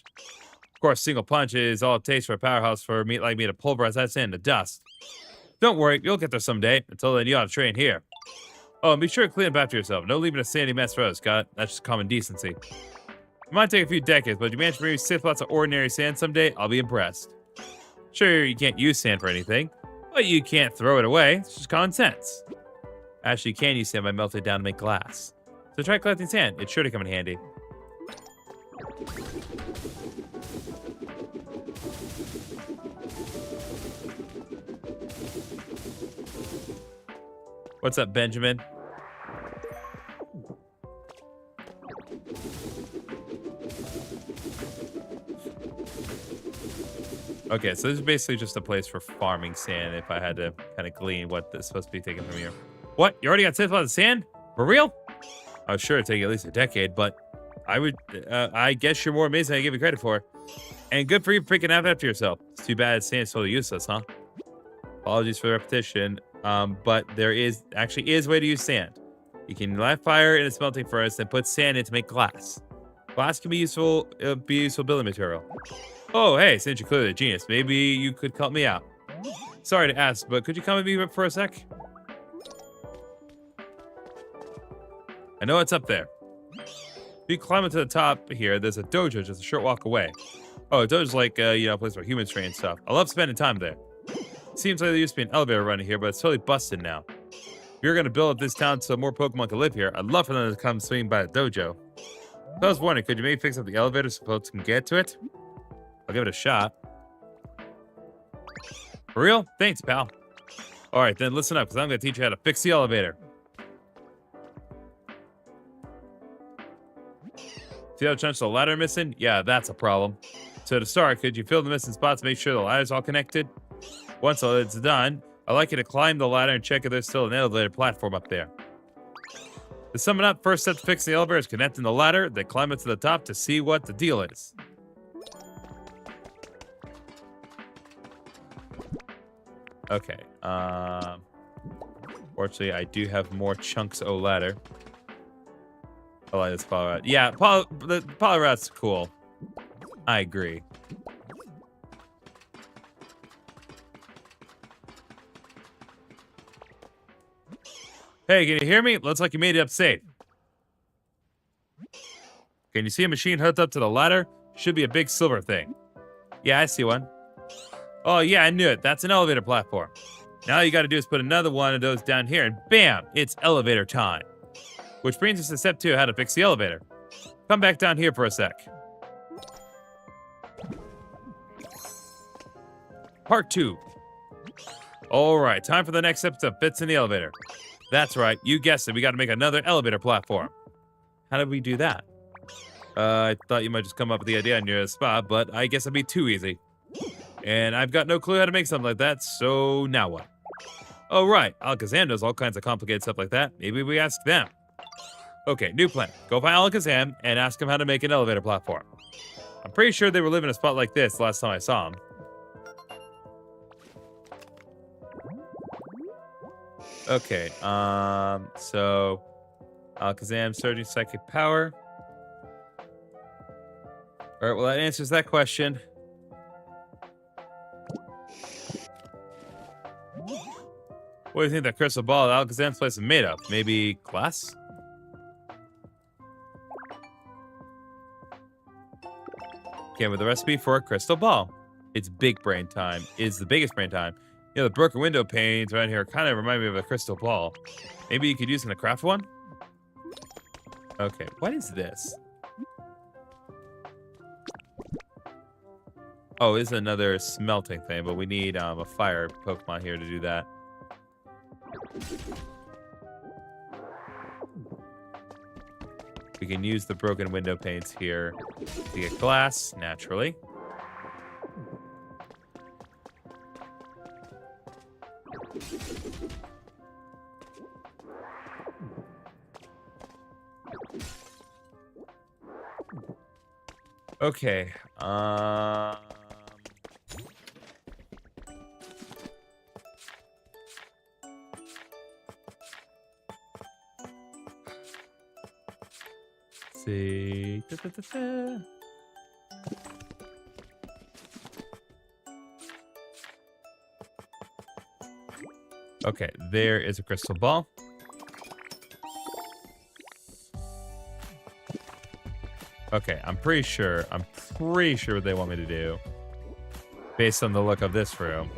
Of course, single punch is all it takes for a powerhouse for meat like me to pulverize that sand to dust. Don't worry, you'll get there someday. Until then, you ought to train here. Oh, and be sure to clean up after yourself. No leaving a sandy mess for others, Scott. That's just common decency. It might take a few decades, but if you manage to bring 6 lots of ordinary sand someday, I'll be impressed. Sure, you can't use sand for anything, but you can't throw it away. It's just common sense. Actually, you can use sand by melting it down to make glass. So try collecting sand. It's sure to come in handy. What's up, Benjamin? Okay, so this is basically just a place for farming sand if I had to kind of glean what is supposed to be taken from here. What? You already got 6 lots of sand? For real? I was sure it'd take at least a decade, but I guess you're more amazing than I give you credit for. And good for you for picking out after yourself. It's too bad sand's totally useless, huh? Apologies for the repetition, but there actually is a way to use sand. You can light fire in a smelting furnace and put sand in to make glass. Glass can be useful building material. Oh, hey, since you're clearly a genius, maybe you could help me out. Sorry to ask, but could you come with me for a sec? I know it's up there. If you climb up to the top here, there's a dojo just a short walk away. Oh, a dojo's like, a place where humans train stuff. I love spending time there. Seems like there used to be an elevator running here, but it's totally busted now. If you're going to build up this town so more Pokemon can live here, I'd love for them to come swing by the dojo. So I was wondering, could you maybe fix up the elevator so folks can get to it? I'll give it a shot. For real? Thanks, pal. All right, then listen up, because I'm going to teach you how to fix the elevator. See how chunks of the ladder are missing? Yeah, that's a problem. So to start, could you fill the missing spots to make sure the ladder's all connected? Once all that's done, I'd like you to climb the ladder and check if there's still an elevator platform up there. To sum it up, first step to fixing the elevator is connecting the ladder, then climb it to the top to see what the deal is. Okay, fortunately, I do have more chunks of ladder. I like this Poliwrath. Yeah, the Poliwrath's cool. I agree. Hey, can you hear me? Looks like you made it up safe. Can you see a machine hooked up to the ladder? Should be a big silver thing. Yeah, I see one. Oh, yeah, I knew it. That's an elevator platform. Now you got to do is put another one of those down here, and bam, it's elevator time. Which brings us to step 2, how to fix the elevator. Come back down here for a sec. Part 2. All right, time for the next step to fits in the elevator. That's right, you guessed it. We got to make another elevator platform. How did we do that? I thought you might just come up with the idea on your spot, but I guess it'd be too easy. And I've got no clue how to make something like that, so now what? Oh, right, Alakazam does all kinds of complicated stuff like that. Maybe we ask them. Okay, new plan. Go find Alakazam and ask him how to make an elevator platform. I'm pretty sure they were living in a spot like this last time I saw them. Okay, so Alakazam surging psychic power. All right, well, that answers that question. What do you think that crystal ball at Alakazam's place is made of? Maybe glass? Came with a recipe for a crystal ball. It's big brain time. It's the biggest brain time. You know, the broken window panes around here kind of remind me of a crystal ball. Maybe you could use in a craft one? Okay, what is this? Oh, it's another smelting thing, but we need a fire Pokemon here to do that. We can use the broken window panes here to get glass, naturally. Okay, see. Okay, there is a crystal ball. Okay, I'm pretty sure what they want me to do, based on the look of this room,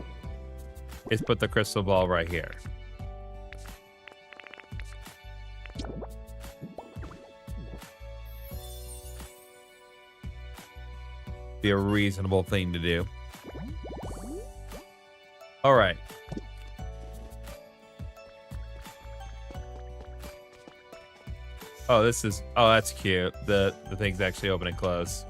is put the crystal ball right here. Be a reasonable thing to do. All right. Oh, that's cute. The things actually open and close.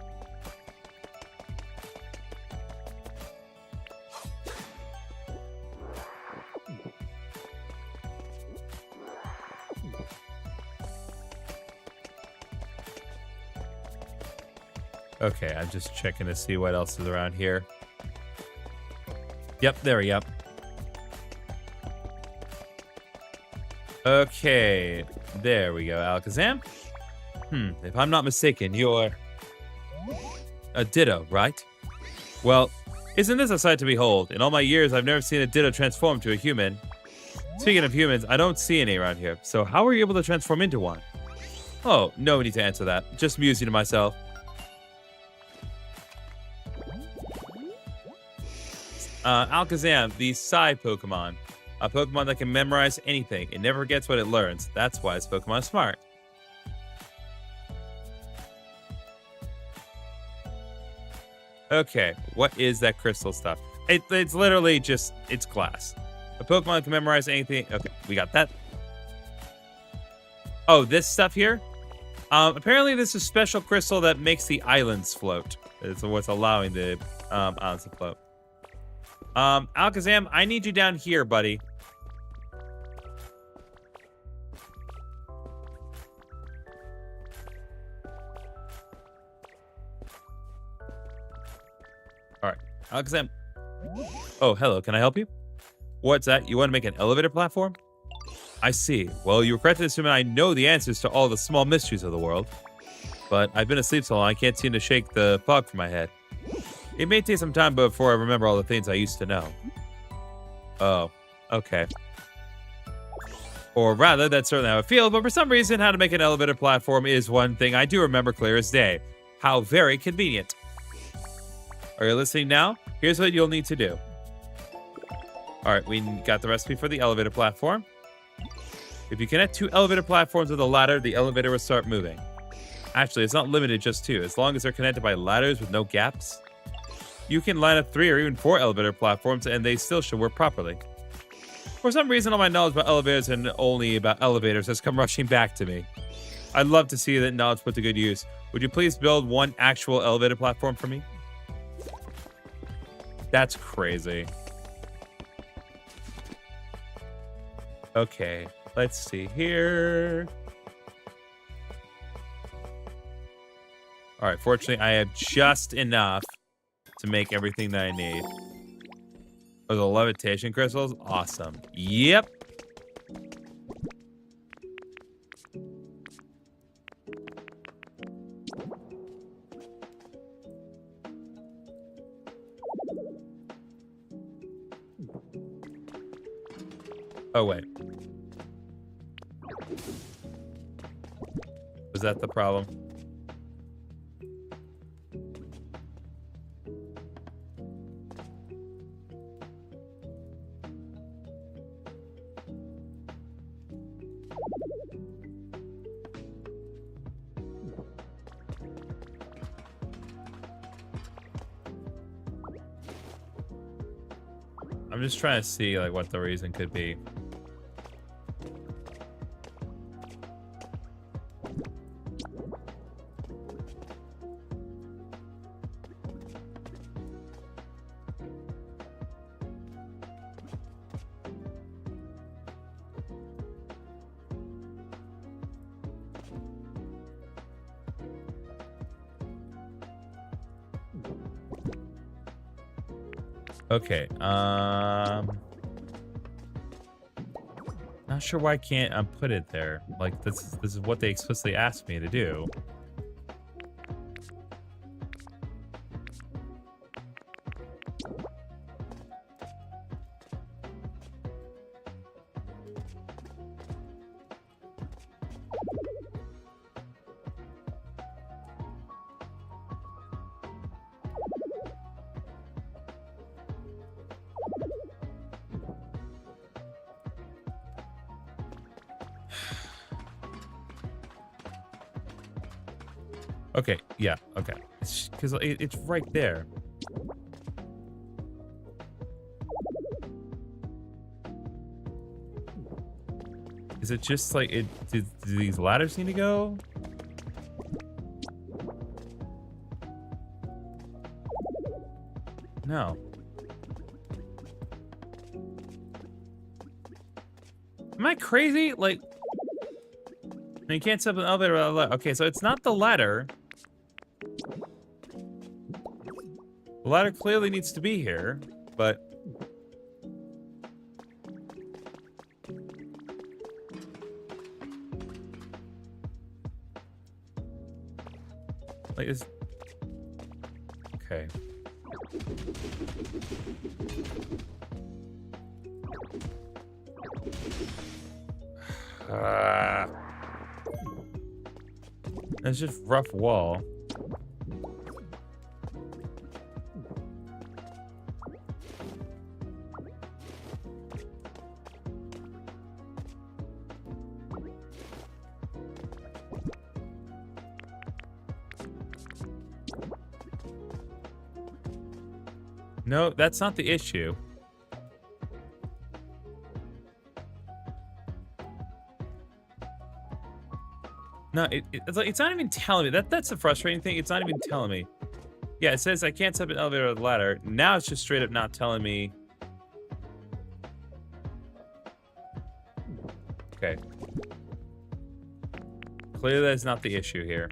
Okay, I'm just checking to see what else is around here. Yep, there we go. Okay, there we go, Alakazam. If I'm not mistaken, you're a Ditto, right? Well, isn't this a sight to behold? In all my years, I've never seen a Ditto transform to a human. Speaking of humans, I don't see any around here. So how were you able to transform into one? Oh, no need to answer that. Just musing to myself. Alakazam, the Psy Pokemon. A Pokemon that can memorize anything. It never forgets what it learns. That's why this Pokemon is smart. Okay, what is that crystal stuff? It's literally just, it's glass. A Pokemon can memorize anything. Okay, we got that. Oh, this stuff here? Apparently this is a special crystal that makes the islands float. It's what's allowing the islands to float. Alakazam, I need you down here, buddy. All right, Alakazam. Oh, hello. Can I help you? What's that? You want to make an elevator platform? I see. Well, you were correct to assume I know the answers to all the small mysteries of the world. But I've been asleep so long I can't seem to shake the fog from my head. It may take some time before I remember all the things I used to know. Oh, okay. Or rather, that's certainly how I feel, but for some reason, how to make an elevator platform is one thing I do remember clear as day. How very convenient. Are you listening now? Here's what you'll need to do. All right, we got the recipe for the elevator platform. If you connect 2 elevator platforms with a ladder, the elevator will start moving. Actually, it's not limited just 2. As long as they're connected by ladders with no gaps, you can line up 3 or even 4 elevator platforms and they still should work properly. For some reason, all my knowledge about elevators and only about elevators has come rushing back to me. I'd love to see that knowledge put to good use. Would you please build 1 actual elevator platform for me? That's crazy. Okay, let's see here. All right, fortunately, I have just enough to make everything that I need. Oh, the levitation crystals? Awesome. Yep. Oh, wait. Was that the problem? I'm just trying to see like what the reason could be. Okay, not sure why I can't put it there. Like this is what they explicitly asked me to do. Okay, yeah, okay. Because it's right there. Is it just like it? Do these ladders need to go? No. Am I crazy? Like, you can't set up an elevator. Okay, so it's not the ladder. The ladder clearly needs to be here, but like is okay. It's just rough wall. No, that's not the issue. No, it's like it's not even telling me. That's the frustrating thing. It's not even telling me. Yeah, it says I can't set up an elevator or the ladder. Now it's just straight up not telling me. Okay. Clearly that's not the issue here.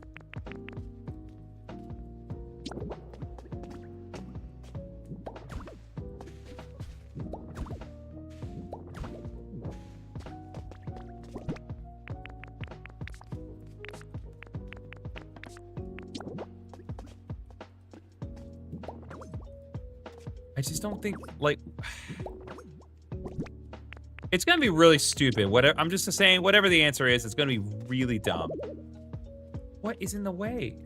I just don't think, like... It's gonna be really stupid. Whatever. I'm just saying, whatever the answer is, it's gonna be really dumb. What is in the way?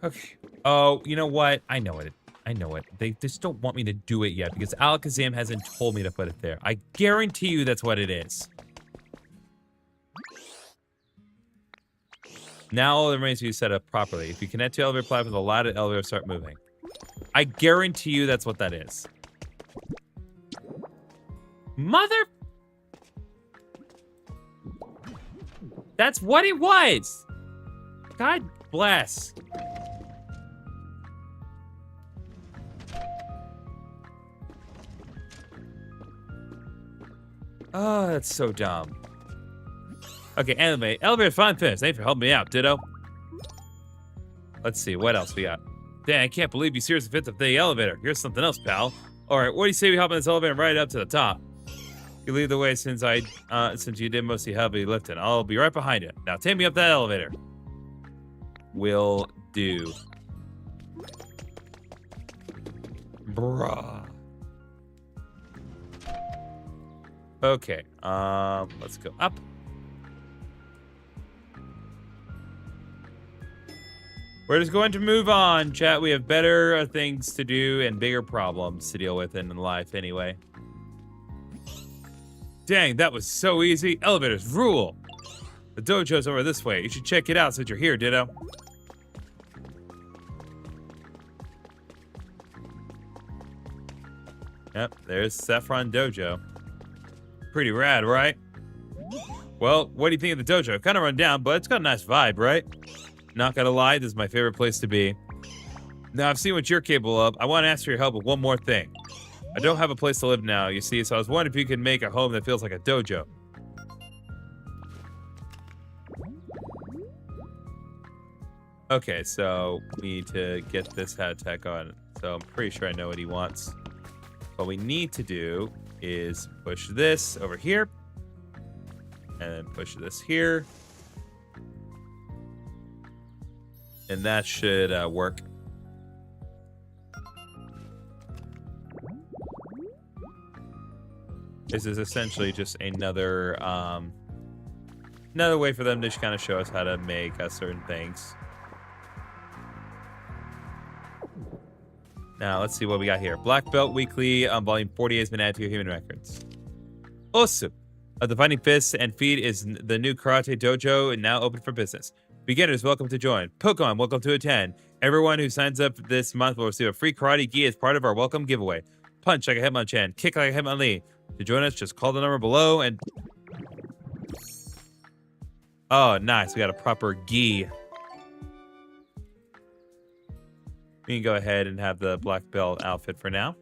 Okay. Oh, you know what? I know it. I know it. They just don't want me to do it yet because Alakazam hasn't told me to put it there. I guarantee you that's what it is. Now all that remains to be set up properly. If you connect to elevator platform, the ladder elevator will start moving. I guarantee you that's what that is. Mother... That's what it was! God bless. Oh, that's so dumb. Okay, elevator fine finish. Thanks for helping me out, Ditto. Let's see, what else we got? Dang, I can't believe you seriously fit the elevator. Here's something else, pal. Alright, what do you say we hop in this elevator right up to the top? You lead the way since you did most of the heavy lifting. I'll be right behind you. Now take me up that elevator. Will do. Bruh. Okay, let's go up. We're just going to move on, chat. We have better things to do and bigger problems to deal with in life anyway. Dang, that was so easy. Elevators rule. The dojo's over this way. You should check it out since you're here, Ditto. Yep, there's Saffron Dojo. Pretty rad, right? Well, what do you think of the dojo? Kind of run down, but it's got a nice vibe, right? Not gonna lie, this is my favorite place to be. Now, I've seen what you're capable of. I want to ask for your help with one more thing. I don't have a place to live now, you see, so I was wondering if you could make a home that feels like a dojo. Okay, so we need to get this hat tech on. So I'm pretty sure I know what he wants. What we need to do is push this over here. And then push this here. And that should work. This is essentially just another way for them to just kind of show us how to make certain things. Now, let's see what we got here. Black Belt Weekly, volume 48 has been added to your human records. Awesome. The Fighting Fists and Feed is the new karate dojo and now open for business. Beginners, welcome to join. Pokemon, welcome to attend. Everyone who signs up this month will receive a free karate gi as part of our welcome giveaway. Punch like a Hitmonchan, kick like a Hitmonlee. To join us, just call the number below and... Oh, nice. We got a proper gi. We can go ahead and have the black belt outfit for now.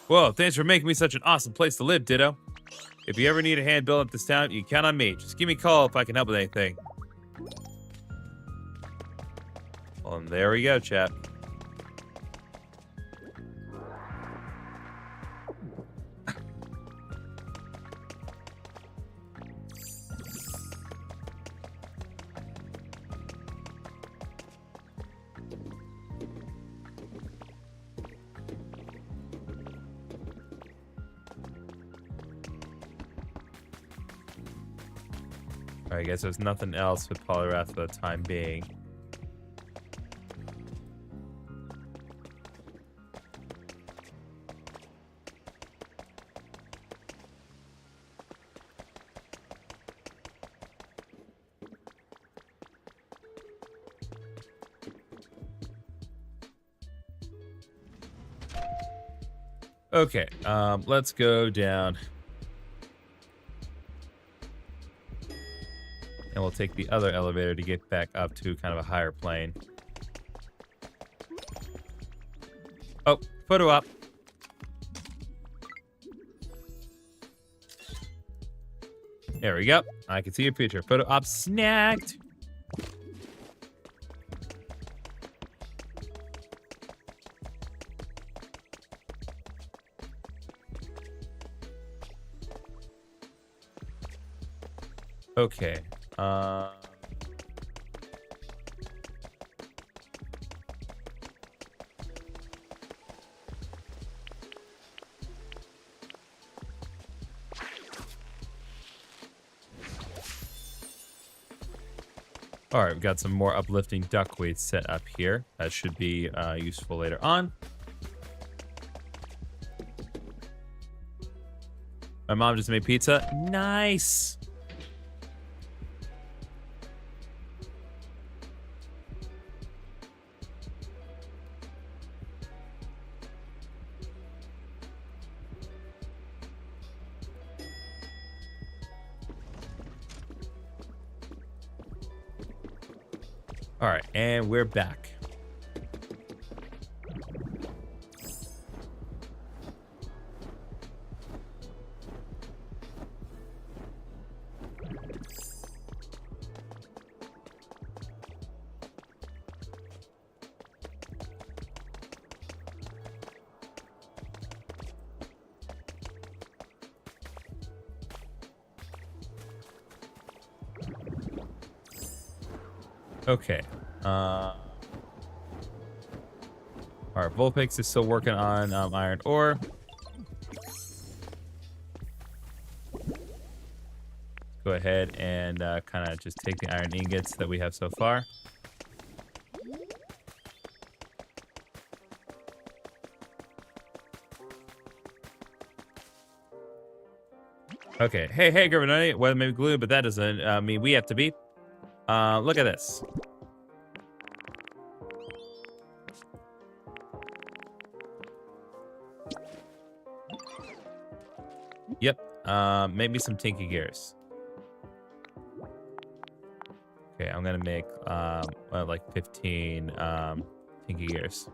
Whoa, thanks for making me such an awesome place to live, Ditto. If you ever need a hand building up this town, you can count on me. Just give me a call if I can help with anything. Well, and there we go, chat. I guess there's nothing else with Poliwrath for the time being. Okay, let's go down. And we'll take the other elevator to get back up to kind of a higher plane. Oh, photo op. There we go. I can see your future. Photo op snagged. Okay. All right, we've got some more uplifting duckweed set up here. That should be useful later on. My mom just made pizza. Nice. All right, and we're back. Okay. All right, Vulpix is still working on iron ore. Go ahead and kind of just take the iron ingots that we have so far. Okay. Hey, GriffinOni. Weather may be gloomy, but that doesn't mean we have to be. Look at this. Yep. Maybe some tinky gears. Okay, I'm gonna make like 15 tinky gears.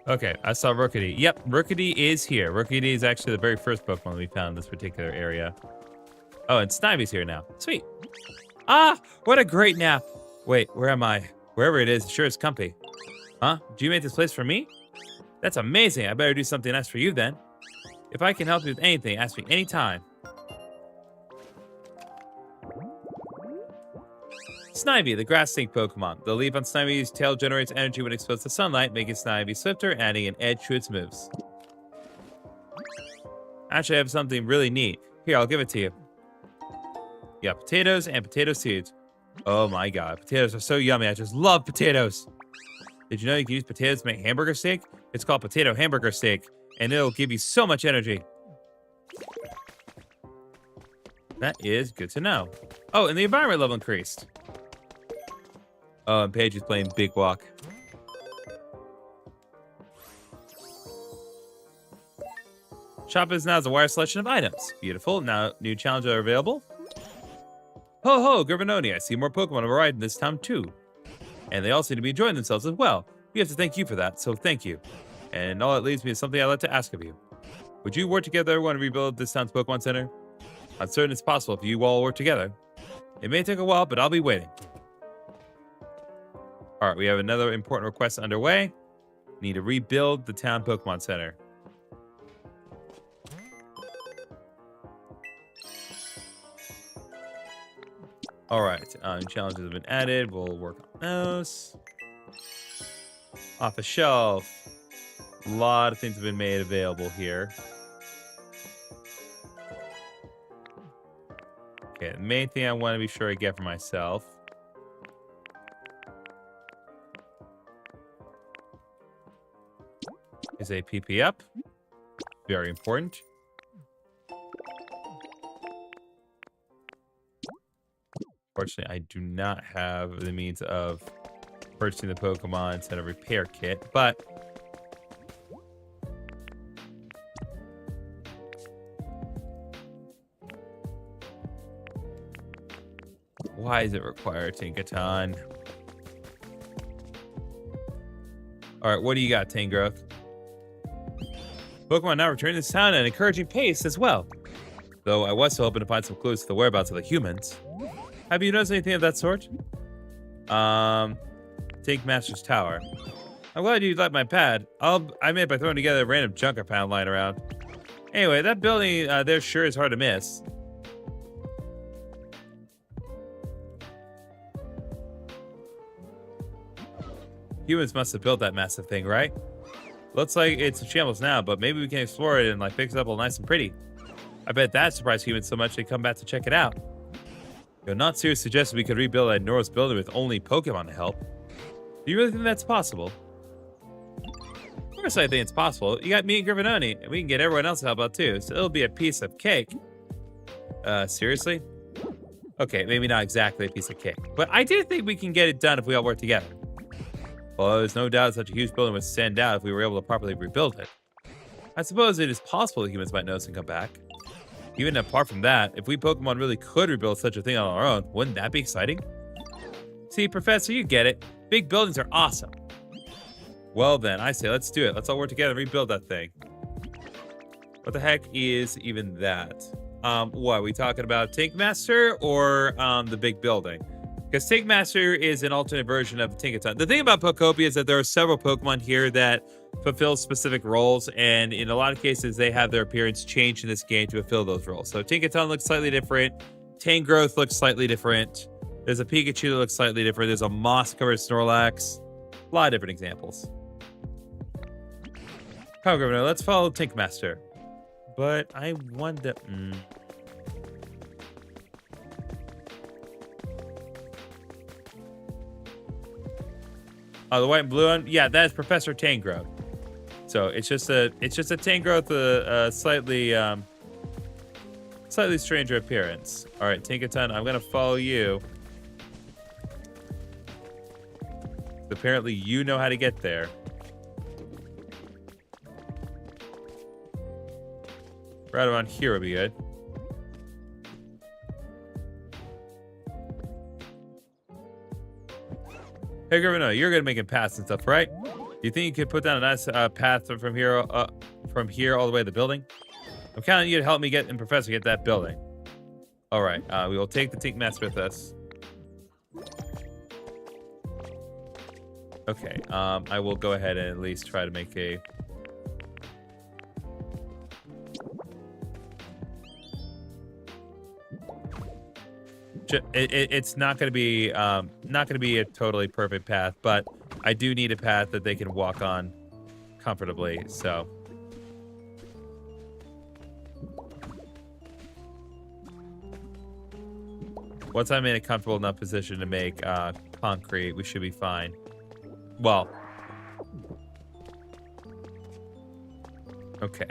Okay, I saw Rookity. Yep, Rookity is here. Rookity is actually the very first Pokemon we found in this particular area. Oh, and Snivy's here now. Sweet. Ah, what a great nap. Wait, where am I? Wherever it is, sure is comfy. Huh? Did you make this place for me? That's amazing. I better do something nice for you then. If I can help you with anything, ask me anytime. Snivy, the grass stink Pokemon. The leaf on Snivy's tail generates energy when exposed to sunlight, making Snivy swifter, adding an edge to its moves. Actually, I have something really neat. Here, I'll give it to you. Yeah, potatoes and potato seeds. Oh my god, potatoes are so yummy. I just love potatoes. Did you know you can use potatoes to make hamburger steak? It's called potato hamburger steak, and it'll give you so much energy. That is good to know. Oh, and the environment level increased. Oh, and Paige is playing Big Walk. Shop is now a wide selection of items. Beautiful. Now, new challenges are available. Ho ho, GriffinOni. I see more Pokemon arriving this time too. And they all seem to be enjoying themselves as well. We have to thank you for that, so thank you. And all that leads me to something I'd like to ask of you. Would you work together when we rebuild this town's Pokemon Center? I'm certain it's possible if you all work together. It may take a while, but I'll be waiting. All right, we have another important request underway. We need to rebuild the town Pokemon Center. All right, challenges have been added. We'll work on those. Off the shelf. A lot of things have been made available here. Okay, the main thing I want to be sure I get for myself is a PP up. Very important. Fortunately, I do not have the means of purchasing the Pokemon instead of repair kit, but why is it required, Tinkaton? All right, what do you got, Tangrowth? Pokemon now returning to this town at an encouraging pace as well. Though I was still hoping to find some clues to the whereabouts of the humans. Have you noticed anything of that sort? Take Master's Tower. I'm glad you liked my pad. I made it by throwing together random junk I found lying around. Anyway, that building there sure is hard to miss. Humans must have built that massive thing, right? Looks like it's a shambles now, but maybe we can explore it and like fix it up all nice and pretty. I bet that surprised humans so much they come back to check it out. You're not serious suggesting we could rebuild that Norse building with only Pokemon to help. Do you really think that's possible? Of course I think it's possible. You got me and GriffinOni, and we can get everyone else to help out too, so it'll be a piece of cake. Seriously? Okay, maybe not exactly a piece of cake, but I do think we can get it done if we all work together. Well, there's no doubt such a huge building would stand out if we were able to properly rebuild it. I suppose it is possible that humans might notice and come back. Even apart from that, if we Pokemon really could rebuild such a thing on our own, wouldn't that be exciting? See, Professor, you get it. Big buildings are awesome. Well then, I say let's do it. Let's all work together and rebuild that thing. What the heck is even that? What, are we talking about Tank Master or the big building? Because Tank Master is an alternate version of Tinkaton. The thing about Pokopia is that there are several Pokemon here that fulfill specific roles, and in a lot of cases, they have their appearance changed in this game to fulfill those roles. So Tinkaton looks slightly different. Tangrowth looks slightly different. There's a Pikachu that looks slightly different. There's a moss-covered Snorlax. A lot of different examples. Come on, Governor, let's follow Tank Master. But I wonder... Oh, the white and blue one? Yeah, that is Professor Tangrowth. So it's just a Tangrowth, slightly stranger appearance. All right, Tinkaton, I'm gonna follow you. Apparently, you know how to get there. Right around here would be good. Hey, GriffinOni, you're good at making paths and stuff, right? Do you think you could put down a nice path from here all the way to the building? I'm counting on you to help me get and Professor get that building. All right, we will take the Tink Master with us. Okay, I will go ahead and at least try to make a... It's not going to be a totally perfect path, but I do need a path that they can walk on comfortably. So once I'm in a comfortable enough position to make concrete, we should be fine. Well, okay.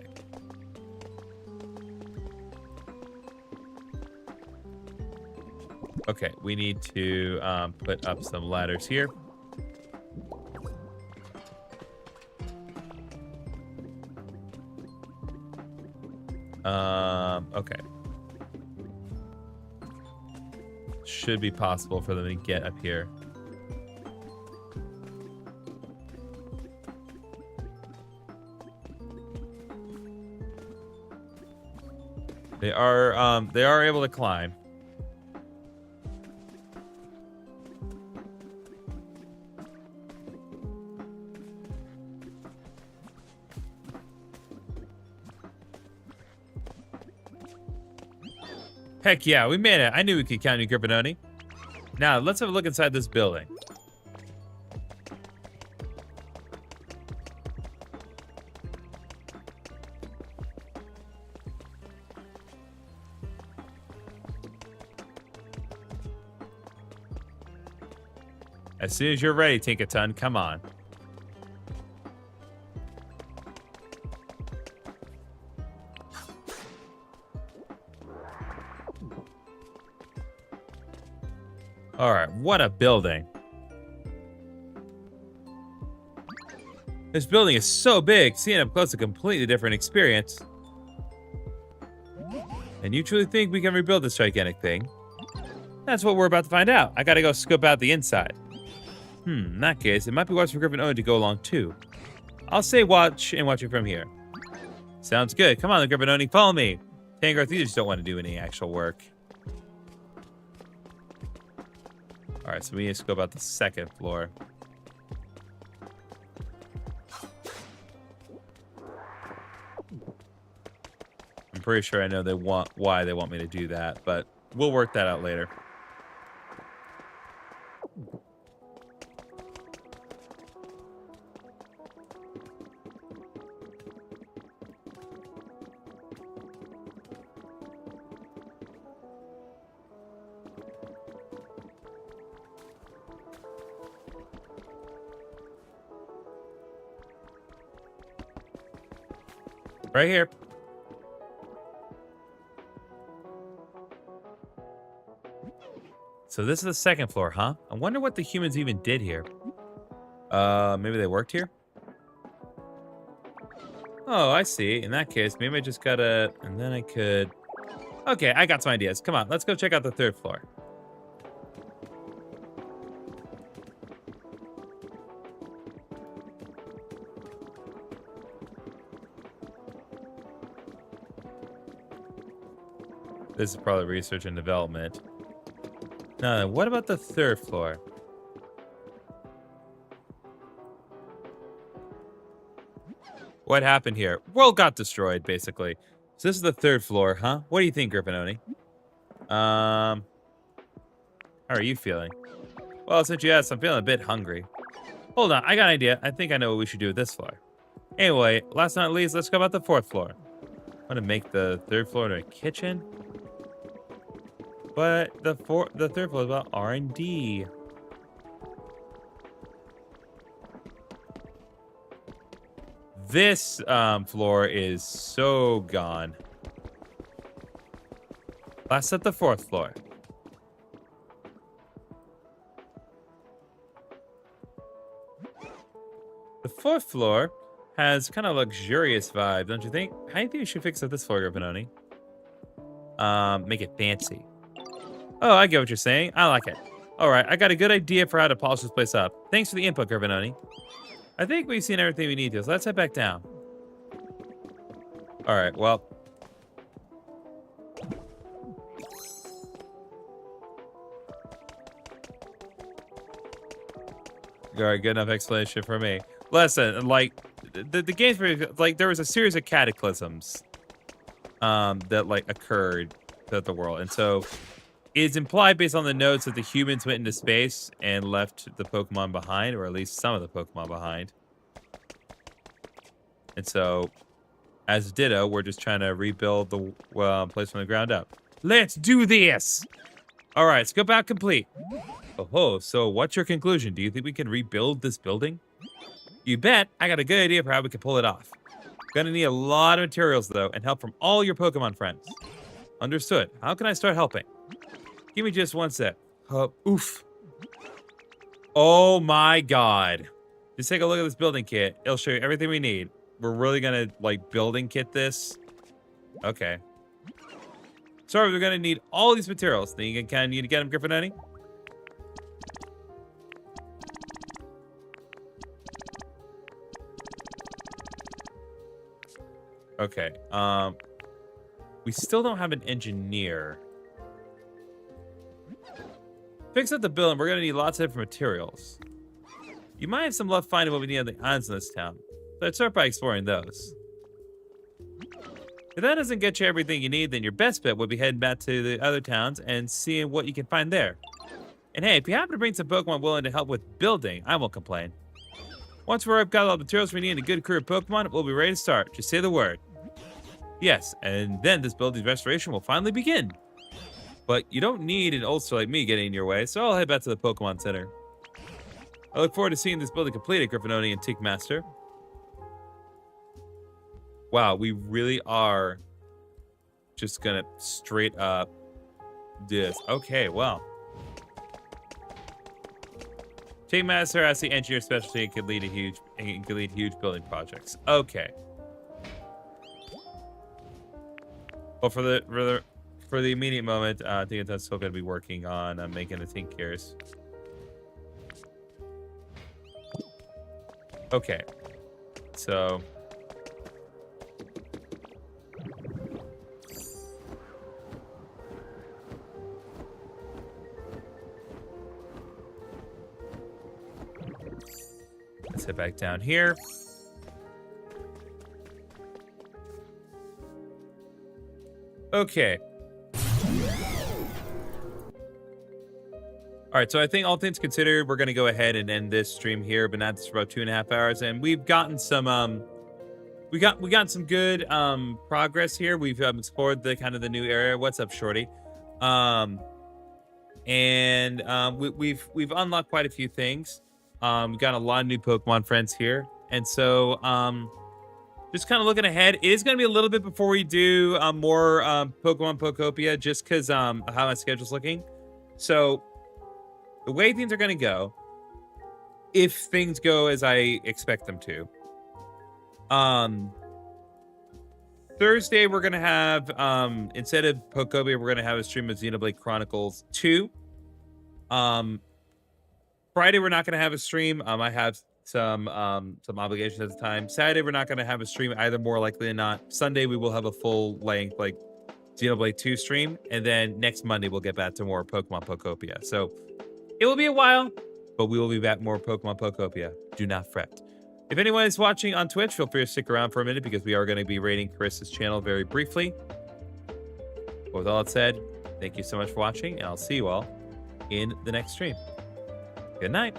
Okay, we need to put up some ladders here. Okay. Should be possible for them to get up here. They are able to climb. Heck yeah, we made it. I knew we could count you, GriffinOni. Now, let's have a look inside this building. As soon as you're ready, Tinkaton, come on. All right, what a building. This building is so big, seeing it up close is a completely different experience. And you truly think we can rebuild this gigantic thing? That's what we're about to find out. I gotta go scope out the inside. In that case, it might be wise for GriffinOni to go along too. I'll say watch and watch it from here. Sounds good. Come on, GriffinOni, follow me. Tangrowth, you just don't want to do any actual work. All right, so we need to go about the second floor. I'm pretty sure I know why they want me to do that, but we'll work that out later. Right here. So this is the second floor, huh? I wonder what the humans even did here. Maybe they worked here? Oh, I see. In that case, maybe I just gotta... And then I could... Okay, I got some ideas. Come on, let's go check out the third floor. This is probably research and development. Now, what about the third floor? What happened here? World got destroyed, basically. So this is the third floor, huh? What do you think, GriffinOni? How are you feeling? Well, since you asked, I'm feeling a bit hungry. Hold on, I got an idea. I think I know what we should do with this floor. Anyway, last but not least, let's go about the fourth floor. I'm gonna make the third floor into a kitchen. But the third floor is about R&D. This floor is so gone. Let's set the fourth floor. The fourth floor has kind of luxurious vibe, don't you think? How do you think we should fix up this floor, GriffinOni? Make it fancy. Oh, I get what you're saying. I like it. All right, I got a good idea for how to polish this place up. Thanks for the input, GriffinOni. I think we've seen everything we need to, so let's head back down. All right, well. All right, good enough explanation for me. Listen, like, the game's pretty, like, there was a series of cataclysms that, like, occurred throughout the world, and so... It's implied based on the notes that the humans went into space and left the Pokemon behind, or at least some of the Pokemon behind. And so, as Ditto, we're just trying to rebuild the place from the ground up. Let's do this! All right, scope out complete. Oh, so what's your conclusion? Do you think we can rebuild this building? You bet. I got a good idea for how we can pull it off. Gonna need a lot of materials, though, and help from all your Pokemon friends. Understood. How can I start helping? Give me just one sec. Oof. Oh my god. Just take a look at this building kit. It'll show you everything we need. We're really gonna, like, building kit this? Okay. Sorry, we're gonna need all these materials. Think you kind of need to get them, GriffinOni? Okay. We still don't have an engineer. Fix up the building, we're gonna need lots of different materials. You might have some luck finding what we need on the islands in this town. So I'd start by exploring those. If that doesn't get you everything you need, then your best bet would be heading back to the other towns and seeing what you can find there. And hey, if you happen to bring some Pokemon willing to help with building, I won't complain. Once we've got all the materials we need and a good crew of Pokemon, we'll be ready to start. Just say the word. Yes, and then this building's restoration will finally begin. But you don't need an oldster like me getting in your way, so I'll head back to the Pokemon Center. I look forward to seeing this building completed, GriffinOni and Tink Master. Wow, we really are just gonna straight up do this. Okay, well. Tink Master has the engineer specialty and can lead huge building projects. Okay. Well, for the immediate moment, I think that's still going to be working on making the Tink gears. Okay, so Let's head back down here. Okay. All right, so I think all things considered, we're gonna go ahead and end this stream here. Been at this for about 2.5 hours, and we've gotten some we got some good progress here. We've explored the kind of the new area. What's up, Shorty? We've unlocked quite a few things. We got a lot of new Pokemon friends here, and so just kind of looking ahead, it is going to be a little bit before we do more Pokemon Pokopia, just because how my schedule's looking. So the way things are going to go, if things go as I expect them to, Thursday we're going to have instead of Pokopia, we're going to have a stream of Xenoblade Chronicles 2. Friday we're not going to have a stream. I have some obligations at the time. Saturday we're not going to have a stream either, more likely than not. Sunday we will have a full length like Xenoblade 2 stream, and then next Monday we'll get back to more Pokemon Pokopia. So it will be a while, but we will be back more Pokemon Pokopia. Do not fret. If anyone is watching on Twitch, feel free to stick around for a minute because we are going to be rating Charissa's channel very briefly. But with all that said, thank you so much for watching, and I'll see you all in the next stream. Good night.